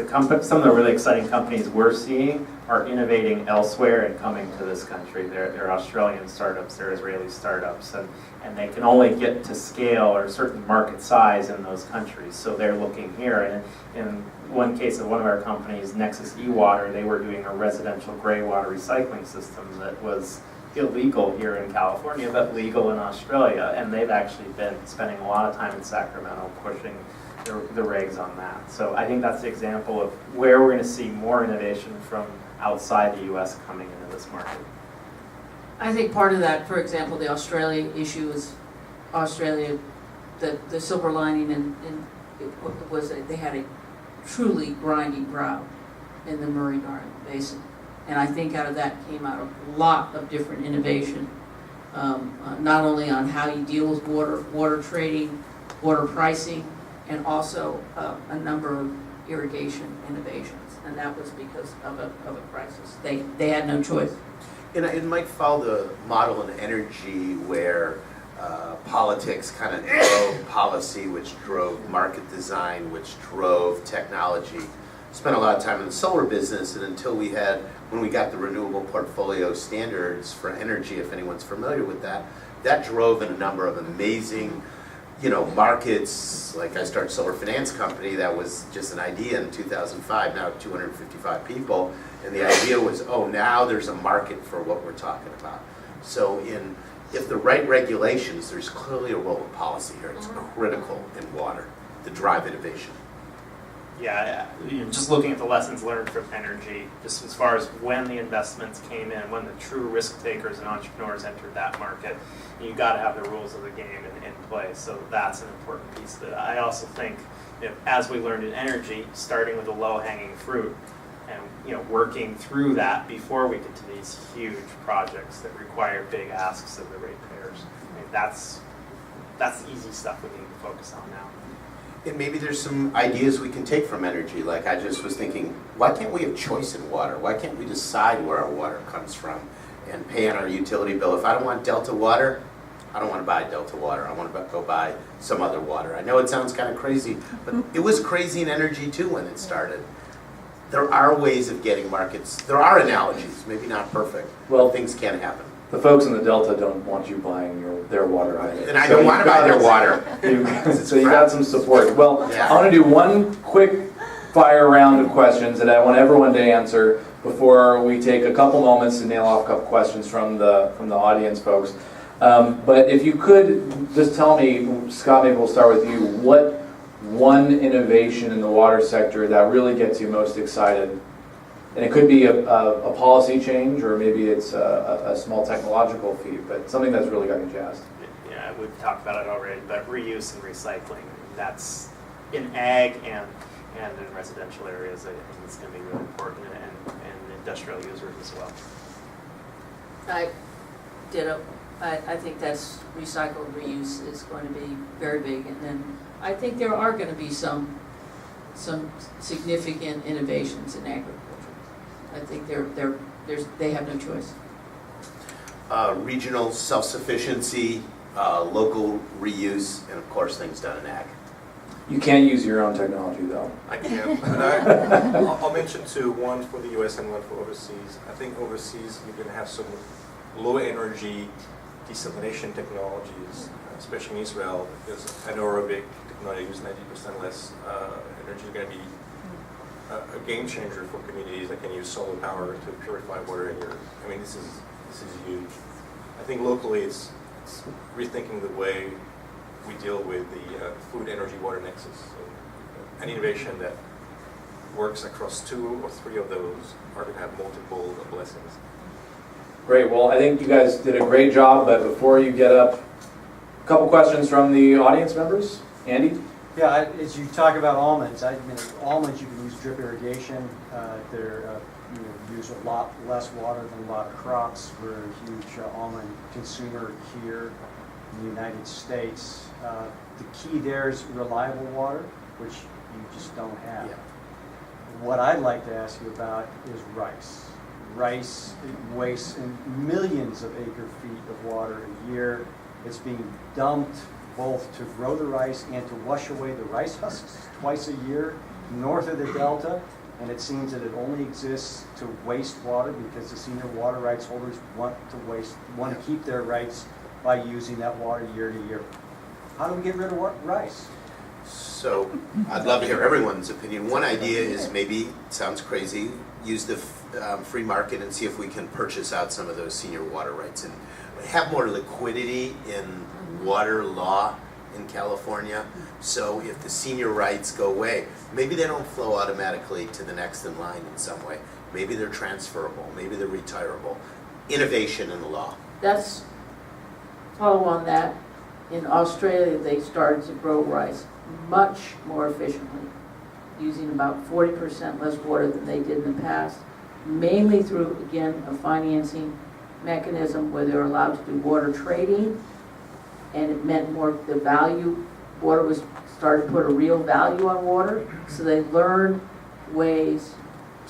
some of the really exciting companies we're seeing are innovating elsewhere and coming to this country. They're Australian startups, they're Israeli startups, and they can only get to scale or certain market size in those countries. So they're looking here. And in one case of one of our companies, Nexus E-Water, they were doing a residential gray water recycling system that was illegal here in California, but legal in Australia. And they've actually been spending a lot of time in Sacramento pushing the regs on that. So I think that's the example of where we're going to see more innovation from outside the U.S. coming into this market. I think part of that, for example, the Australia issue is Australia, the silver lining in it was that they had a truly grindy drought in the Murray-Darling Basin. And I think out of that came out a lot of different innovation, not only on how you deal with water trading, water pricing, and also a number of irrigation innovations. And that was because of a crisis. They had no choice. And it might follow the model in energy where politics kind of drove policy, which drove market design, which drove technology. spent a lot of time in the solar business, and when we got the renewable portfolio standards for energy, if anyone's familiar with that, that drove in a number of amazing, markets. Like I started a solar finance company, that was just an idea in 2005, now 255 people, and the idea was, now there's a market for what we're talking about. So if the right regulations, there's clearly a role of policy here. It's critical in water to drive innovation. Yeah, just looking at the lessons learned from energy, just as far as when the investments came in, when the true risk takers and entrepreneurs entered that market, you got to have the rules of the game in place. So that's an important piece of it. I also think, as we learned in energy, starting with the low-hanging fruit and working through that before we get to these huge projects that require big asks of the ratepayers. I mean, that's the easy stuff we need to focus on now. And maybe there's some ideas we can take from energy. Like I just was thinking, why can't we have choice in water? Why can't we decide where our water comes from and pay on our utility bill? If I don't want Delta water, I don't want to buy Delta water. I want to go buy some other water. I know it sounds kind of crazy, but it was crazy in energy too when it started. There are ways of getting markets. There are analogies, maybe not perfect. Well, things can happen. The folks in the Delta don't want you buying their water either. And I don't want to buy their water. So you got some support. Well, Yeah. I want to do one quick fire round of questions that I want everyone to answer before we take a couple moments to nail off a couple questions from the audience folks. But if you could just tell me, Scott, maybe we'll start with you, what one innovation in the water sector that really gets you most excited? And it could be a policy change, or maybe it's a small technological feat, but something that's really got you jazzed. Yeah, we've talked about it already, but reuse and recycling, that's in ag and in residential areas, I think it's going to be really important, and industrial users as well. I ditto. I think that's recycled reuse is going to be very big, and then I think there are going to be some significant innovations in agriculture. I think they have no choice. Regional self-sufficiency, local reuse, and of course things done in ag. You can't use your own technology though. I can. And I'll mention two, one for the US and one for overseas. I think overseas you're going to have some low energy desalination technologies, especially in Israel, because anaerobic technology uses 90% less energy is going to be a game changer for communities that can use solar power to purify water in this is huge. I think locally it's rethinking the way we deal with the food, energy, water nexus. So, an innovation that works across 2 or 3 of those are going to have multiple blessings. Great, well, I think you guys did a great job, but before you get up, a couple questions from the audience members. Andy? Yeah, as you talk about almonds, almonds you can use drip irrigation. They're use a lot less water than a lot of crops. We're a huge almond consumer here in the United States. The key there is reliable water, which you just don't have. Yeah. What I'd like to ask you about is rice. Rice wastes millions of acre-feet of water a year. It's being dumped both to grow the rice and to wash away the rice husks twice a year north of the Delta, and it seems that it only exists to waste water because the senior water rights holders want to keep their rights by using that water year to year. How do we get rid of rice? So I'd love to hear everyone's opinion. One idea is maybe, sounds crazy, use the free market and see if we can purchase out some of those senior water rights and have more liquidity in water law in California. So if the senior rights go away, maybe they don't flow automatically to the next in line in some way. Maybe they're transferable, maybe they're retirable. Innovation in the law. That's follow on that. In Australia, they started to grow rice much more efficiently, using about 40% less water than they did in the past, mainly through, again, a financing mechanism where they're allowed to do water trading, and it meant more the value. Water was started to put a real value on water, so they learned ways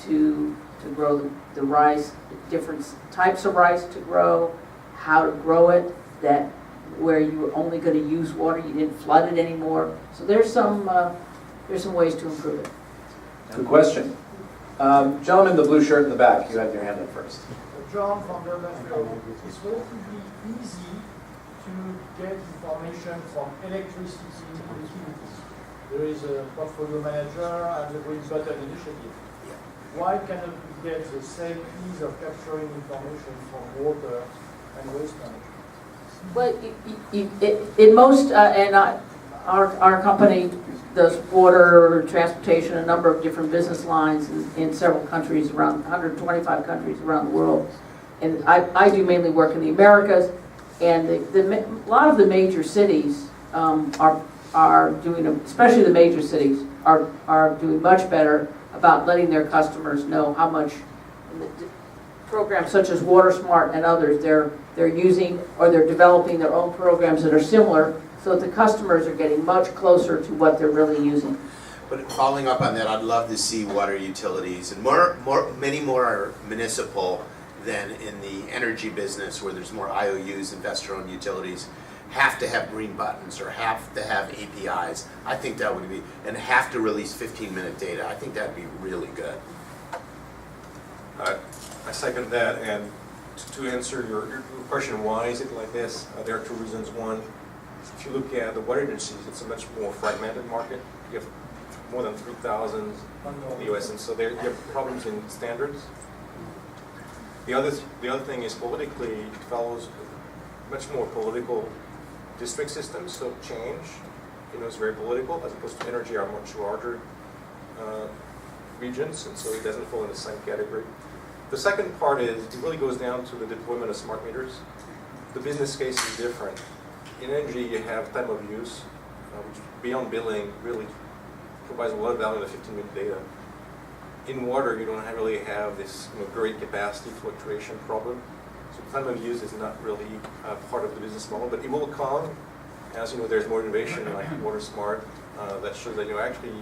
to grow the rice, different types of rice to grow, how to grow it, that where you were only going to use water, you didn't flood it anymore. So there's some ways to improve it. Good question. Gentleman in the blue shirt in the back, you have your hand up first. John from the it's relatively easy to get information from electricity utilities. There is a portfolio manager and the Green Button initiative. Why cannot we get the same ease of capturing information from water and waste management? Well, in most, our company does water, transportation, a number of different business lines in several countries around 125 countries around the world. And I do mainly work in the Americas, and a lot of the major cities are doing, especially the major cities, are doing much better about letting their customers know how much programs such as Watersmart and others they're using, or they're developing their own programs that are similar, so that the customers are getting much closer to what they're really using. But following up on that, I'd love to see water utilities, and many more are municipal than in the energy business, where there's more IOUs, investor-owned utilities, have to have green buttons or have to have APIs. I think that would be, and have to release 15-minute data. I think that'd be really good. I second that, and to answer your question, why is it like this? There are two reasons. One, if you look at the water agencies, it's a much more fragmented market. You have more than 3,000 in the US, and so you have problems in standards. The other thing is politically, it follows much more political district systems, so change, is very political, as opposed to energy are much larger regions, and so it doesn't fall in the same category. The second part is, it really goes down to the deployment of smart meters. The business case is different. In energy, you have time of use, which beyond billing really provides a lot of value to 15-minute data. In water, you don't really have this great capacity fluctuation problem. So time of use is not really part of the business model, but it will come as there's more innovation like Watersmart that shows that actually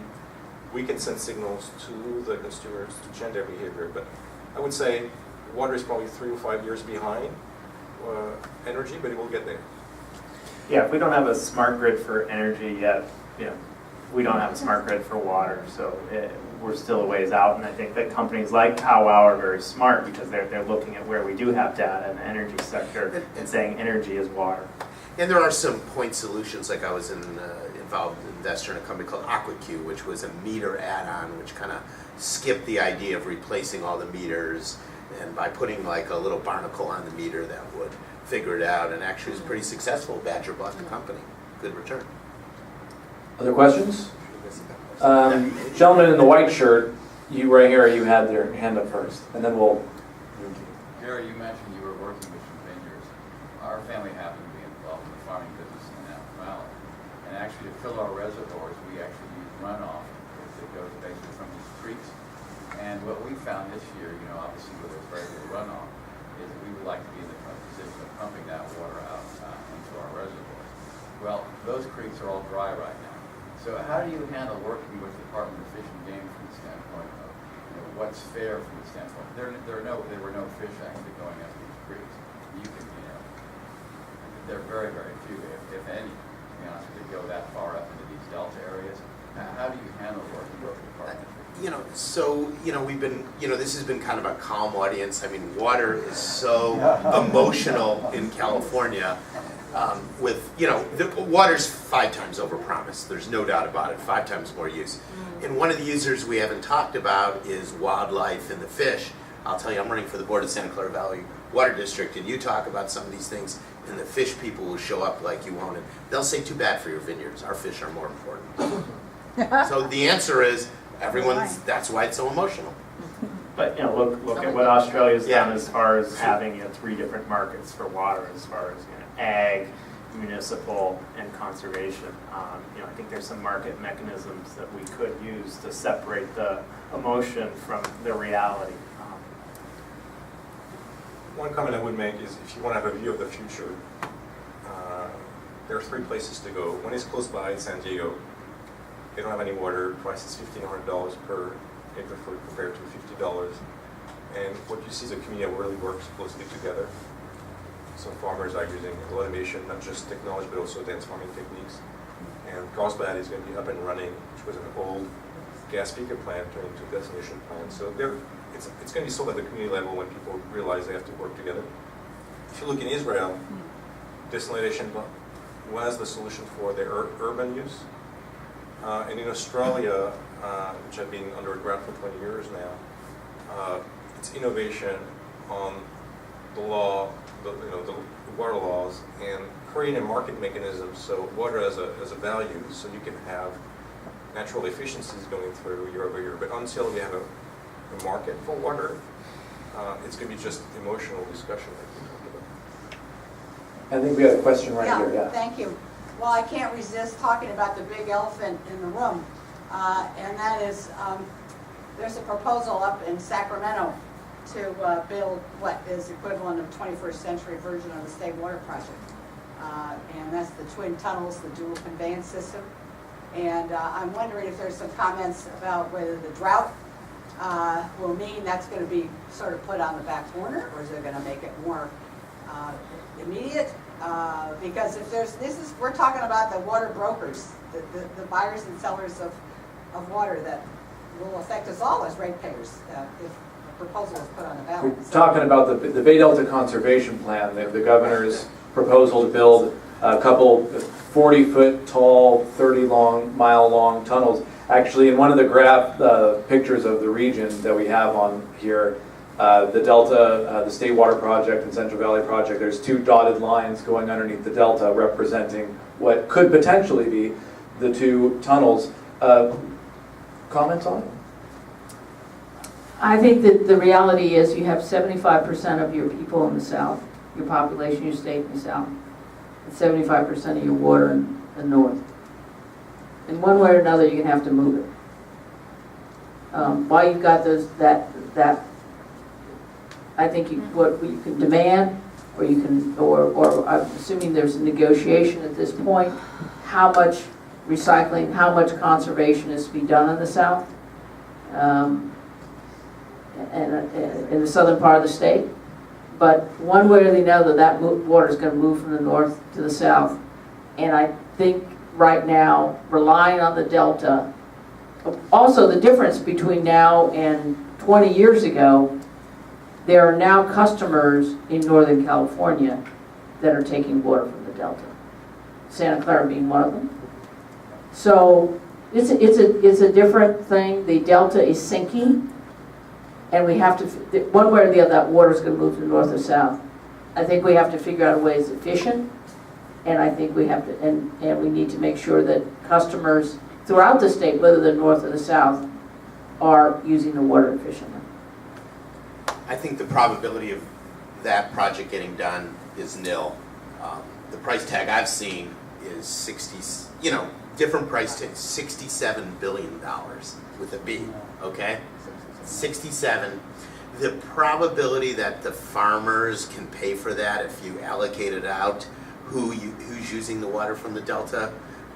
we can send signals to the consumers to change their behavior. But I would say water is probably 3 or 5 years behind energy, but it will get there. Yeah, if we don't have a smart grid for energy yet, we don't have a smart grid for water, so we're still a ways out. And I think that companies like PowWow are very smart because they're looking at where we do have data in the energy sector and saying energy is water. And there are some point solutions, like I was involved investor in a company called AquaQ, which was a meter add-on, which kind of skipped the idea of replacing all the meters, and by putting like a little barnacle on the meter that would figure it out, and actually was pretty successful. Badger bought the company. Good return. Other questions? Gentleman in the white shirt, you right here, you had your hand up first, and then we'll move to you. Gary, you mentioned you were working with some vineyards. Our family happened to be involved in the farming business in Napa Valley. And actually, to fill our reservoirs, we actually use runoff that goes basically from these creeks. And what we found this year, obviously with this very little runoff, is that we would like to be in the position of pumping that water out into our reservoirs. Well, those creeks are all dry right now. So how do you handle working with the Department of Fish and Game from the standpoint of what's fair from the standpoint? There were no fish actually going up these creeks. You can, they're very, very few, if any, to be honest with you, go that far up into these delta areas. How do you handle working with the Department of Fish? We've been, this has been kind of a calm audience. I mean, water is so emotional in California. The water's 5 times overpromised. There's no doubt about it. 5 times more use. And one of the users we haven't talked about is wildlife and the fish. I'll tell you, I'm running for the board of Santa Clara Valley Water District, and you talk about some of these things, and the fish people will show up like you won't. And they'll say, too bad for your vineyards. Our fish are more important. So the answer is, that's why it's so emotional. But look at what Australia's done as far as having 3 different markets for water, as far as ag, municipal, and conservation. I think there's some market mechanisms that we could use to separate the emotion from the reality. One comment I would make is, if you want to have a view of the future, there are 3 places to go. One is close by, San Diego. They don't have any water. Price is $1,500 per acre foot compared to $50. And what you see is a community that really works closely together. Some farmers are using automation, not just technology, but also advanced farming techniques. And Carlsbad is going to be up and running, which was an old gas peaker plant turn into a desalination plant. So it's going to be sold at the community level when people realize they have to work together. If you look in Israel, desalination was the solution for their urban use. And in Australia, which I've been underground for 20 years now, it's innovation on the law, the water laws, and creating a market mechanism so water as a value, so you can have natural efficiencies going through year over year. But until you have a market for water, it's going to be just emotional discussion like we talked about. I think we have a question right here, yeah. Thank you. Well, I can't resist talking about the big elephant in the room, and that is there's a proposal up in Sacramento to build what is equivalent of 21st century version of the State Water Project. And that's the twin tunnels, the dual conveyance system. And I'm wondering if there's some comments about whether the drought will mean that's going to be sort of put on the back burner, or is it going to make it more immediate? Because if we're talking about the water brokers, the buyers and sellers of water that will affect us all as ratepayers if a proposal is put on the ballot. We're talking about the Bay Delta Conservation Plan, the governor's proposal to build a couple 40-foot tall, 30-mile long tunnels. Actually, in one of the pictures of the region that we have on here, the Delta, the State Water Project and Central Valley Project, there's two dotted lines going underneath the Delta representing what could potentially be the two tunnels. Comments on it? I think that the reality is you have 75% of your people in the south, your population, your state in the south, and 75% of your water in the north. In one way or another, you're going to have to move it. Why you've got that I think what you can demand, or you can, or I'm assuming there's a negotiation at this point, how much recycling, how much conservation is to be done in the south, and in the southern part of the state. But one way or the other, that water is going to move from the north to the south. And I think right now, relying on the Delta, also the difference between now and 20 years ago, there are now customers in Northern California that are taking water from the Delta, Santa Clara being one of them. So it's a different thing. The Delta is sinking, and we have to, one way or the other, that water is going to move to north or south. I think we have to figure out a way it's efficient, and I think we have to, and we need to make sure that customers throughout the state, whether they're north or the south, are using the water efficiently. I think the probability of that project getting done is nil. The price tag I've seen is 60, different price tags, $67 billion with a B, okay? 67. The probability that the farmers can pay for that if you allocate it out, who's using the water from the Delta,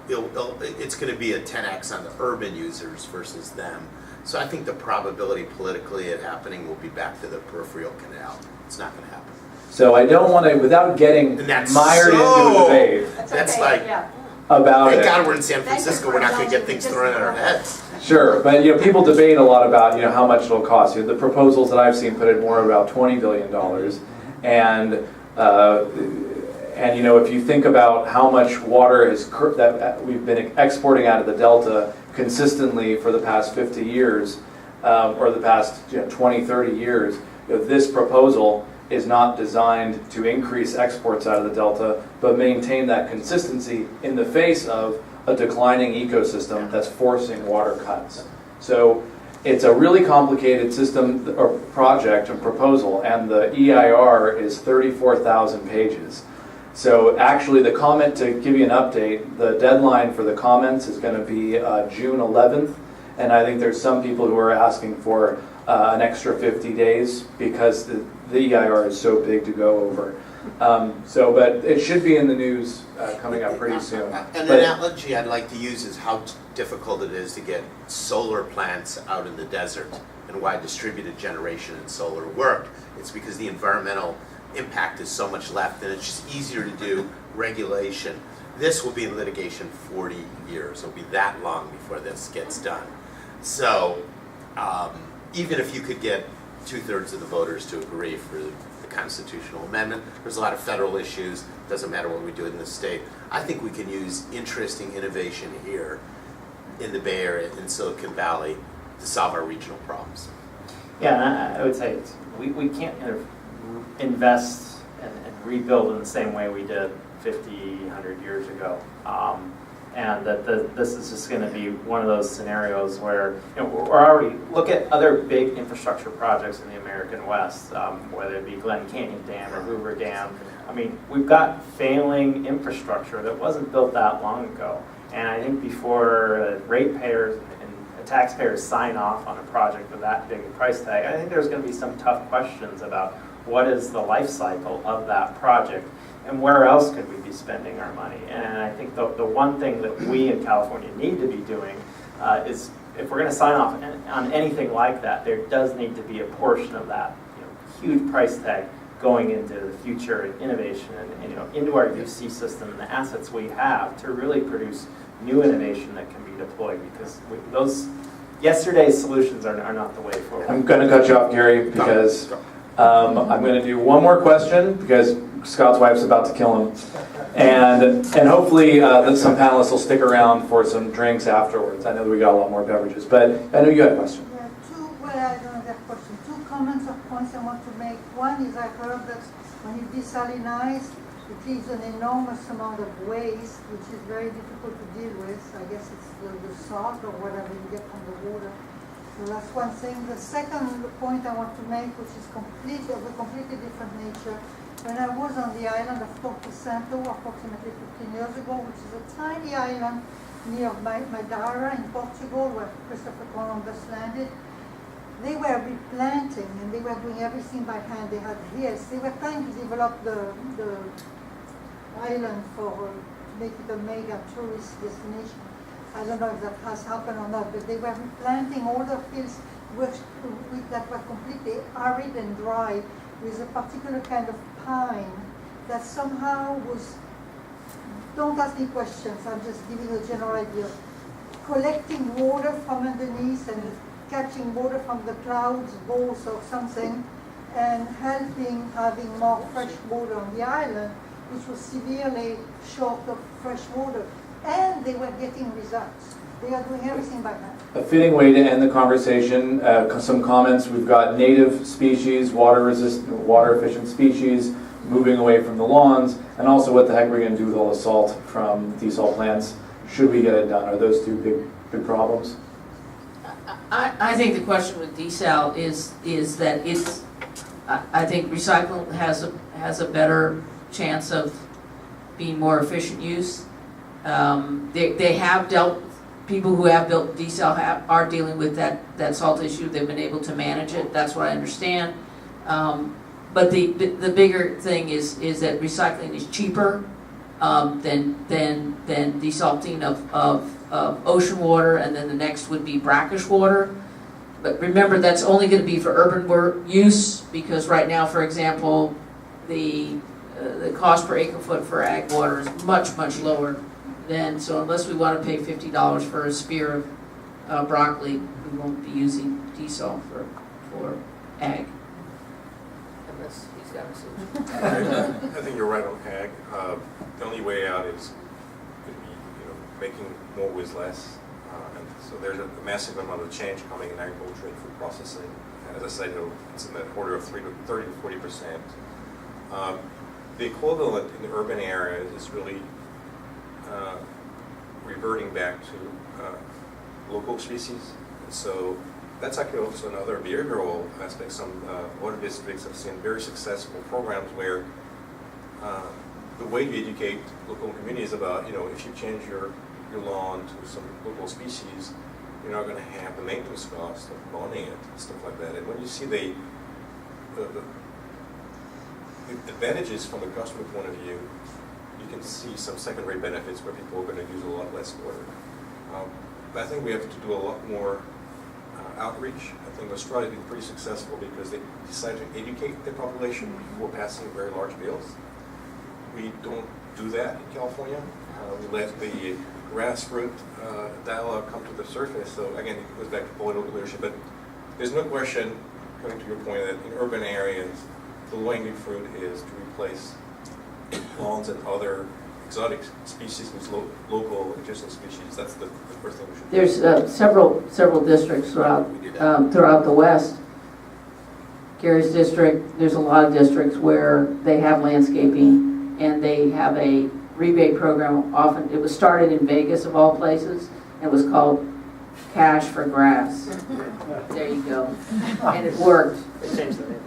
it's going to be a 10x on the urban users versus them. So I think the probability politically it happening will be back to the peripheral canal. It's not going to happen. So I don't want to, without getting mired into a debate That's like, about thank it. God we're in San Francisco, we're not going to get things thrown at our heads. Sure, but people debate a lot about how much it'll cost. The proposals that I've seen put in more about $20 billion, and if you think about how much water that we've been exporting out of the Delta consistently for the past 50 years, or the past 20, 30 years, this proposal is not designed to increase exports out of the Delta, but maintain that consistency in the face of a declining ecosystem that's forcing water cuts. So it's a really complicated system or project and proposal, and the EIR is 34,000 pages. So actually the comment, to give you an update, the deadline for the comments is going to be June 11th, and I think there's some people who are asking for an extra 50 days because the EIR is so big to go over. But it should be in the news coming up pretty soon. An analogy I'd like to use is how difficult it is to get solar plants out in the desert and why distributed generation and solar worked. It's because the environmental impact is so much left and it's just easier to do regulation. This will be in litigation 40 years. It'll be that long before this gets done. So even if you could get 2/3 of the voters to agree for the constitutional amendment, there's a lot of federal issues. Doesn't matter what we do in the state. I think we can use interesting innovation here in the Bay Area, in Silicon Valley, to solve our regional problems. Yeah, and I would say we can't invest and rebuild in the same way we did 50, 100 years ago. And that this is just going to be one of those scenarios where, you know, we're already, look at other big infrastructure projects in the American West, whether it be Glen Canyon Dam or Hoover Dam. I mean, we've got failing infrastructure that wasn't built that long ago. And I think before ratepayers and taxpayers sign off on a project with that big a price tag, I think there's going to be some tough questions about what is the life cycle of that project and where else could we be spending our money. And I think the one thing that we in California need to be doing is, if we're going to sign off on anything like that, there does need to be a portion of that, you know, huge price tag going into the future and innovation and, you know, into our UC system and the assets we have to really produce new innovation that can be deployed, because those yesterday's solutions are not the way forward. I'm going to cut you off, Gary, because I'm going to do one more question, because Scott's wife's about to kill him. And hopefully some panelists will stick around for some drinks afterwards. I know that we got a lot more beverages, but I know you had a question. Yeah, I don't have a question. Two comments or points I want to make. One is I heard that when you desalinize, it leaves an enormous amount of waste, which is very difficult to deal with. I guess it's the salt or whatever you get from the water. So that's one thing. The second point I want to make, which is of a completely different nature, when I was on the island of Porto Santo approximately 15 years ago, which is a tiny island near Madeira in Portugal, where Christopher Columbus landed, they were replanting and they were doing everything by hand. They had hills. They were trying to develop the island to make it a mega tourist destination. I don't know if that has happened or not, but they were replanting all the fields that were completely arid and dry with a particular kind of pine that somehow was, don't ask me questions, I'm just giving a general idea, collecting water from underneath and catching water from the clouds, balls or something, and helping having more fresh water on the island, which was severely short of fresh water. And they were getting results. They are doing everything by hand. A fitting way to end the conversation, some comments. We've got native species, water-efficient species, moving away from the lawns, and also what the heck we're going to do with all the salt from desalt plants. Should we get it done? Are those two big problems? I think the question with desal is that it's, I think recycle has a better chance of being more efficient use. They have dealt, people who have built desal are dealing with that salt issue. They've been able to manage it. That's what I understand. But the bigger thing is that recycling is cheaper than desalting of ocean water, and then the next would be brackish water. But remember, that's only going to be for urban use, because right now, for example, the cost per acre foot for ag water is much lower than, so unless we want to pay $50 for a spear of broccoli, we won't be using desal for ag. Unless he's got a solution. I think you're right on ag. The only way out is could be, making more with less. And so there's a massive amount of change coming in agriculture and food processing. As I said, it's in the order of 30 to 40%. The equivalent in the urban area is really reverting back to local species. And so that's actually also another behavioral aspect. Some water districts have seen very successful programs where the way you educate local communities about, if you change your lawn to some local species, you're not going to have the maintenance cost of bonding it and stuff like that. And when you see the advantages from the customer point of view, you can see some secondary benefits where people are going to use a lot less water. But I think we have to do a lot more outreach. I think Australia has been pretty successful because they decided to educate their population before passing very large bills. We don't do that in California. We let the grassroots dialogue come to the surface. So again, it goes back to political leadership, but there's no question, coming to your point, that in urban areas, the low-hanging fruit is to replace lawns and other exotic species with local existing species. That's the first thing we should do. There's several districts throughout the West. Gary's district, there's a lot of districts where they have landscaping and they have a rebate program. Often, it was started in Vegas of all places. It was called Cash for Grass. There you go. And it worked. They changed the name.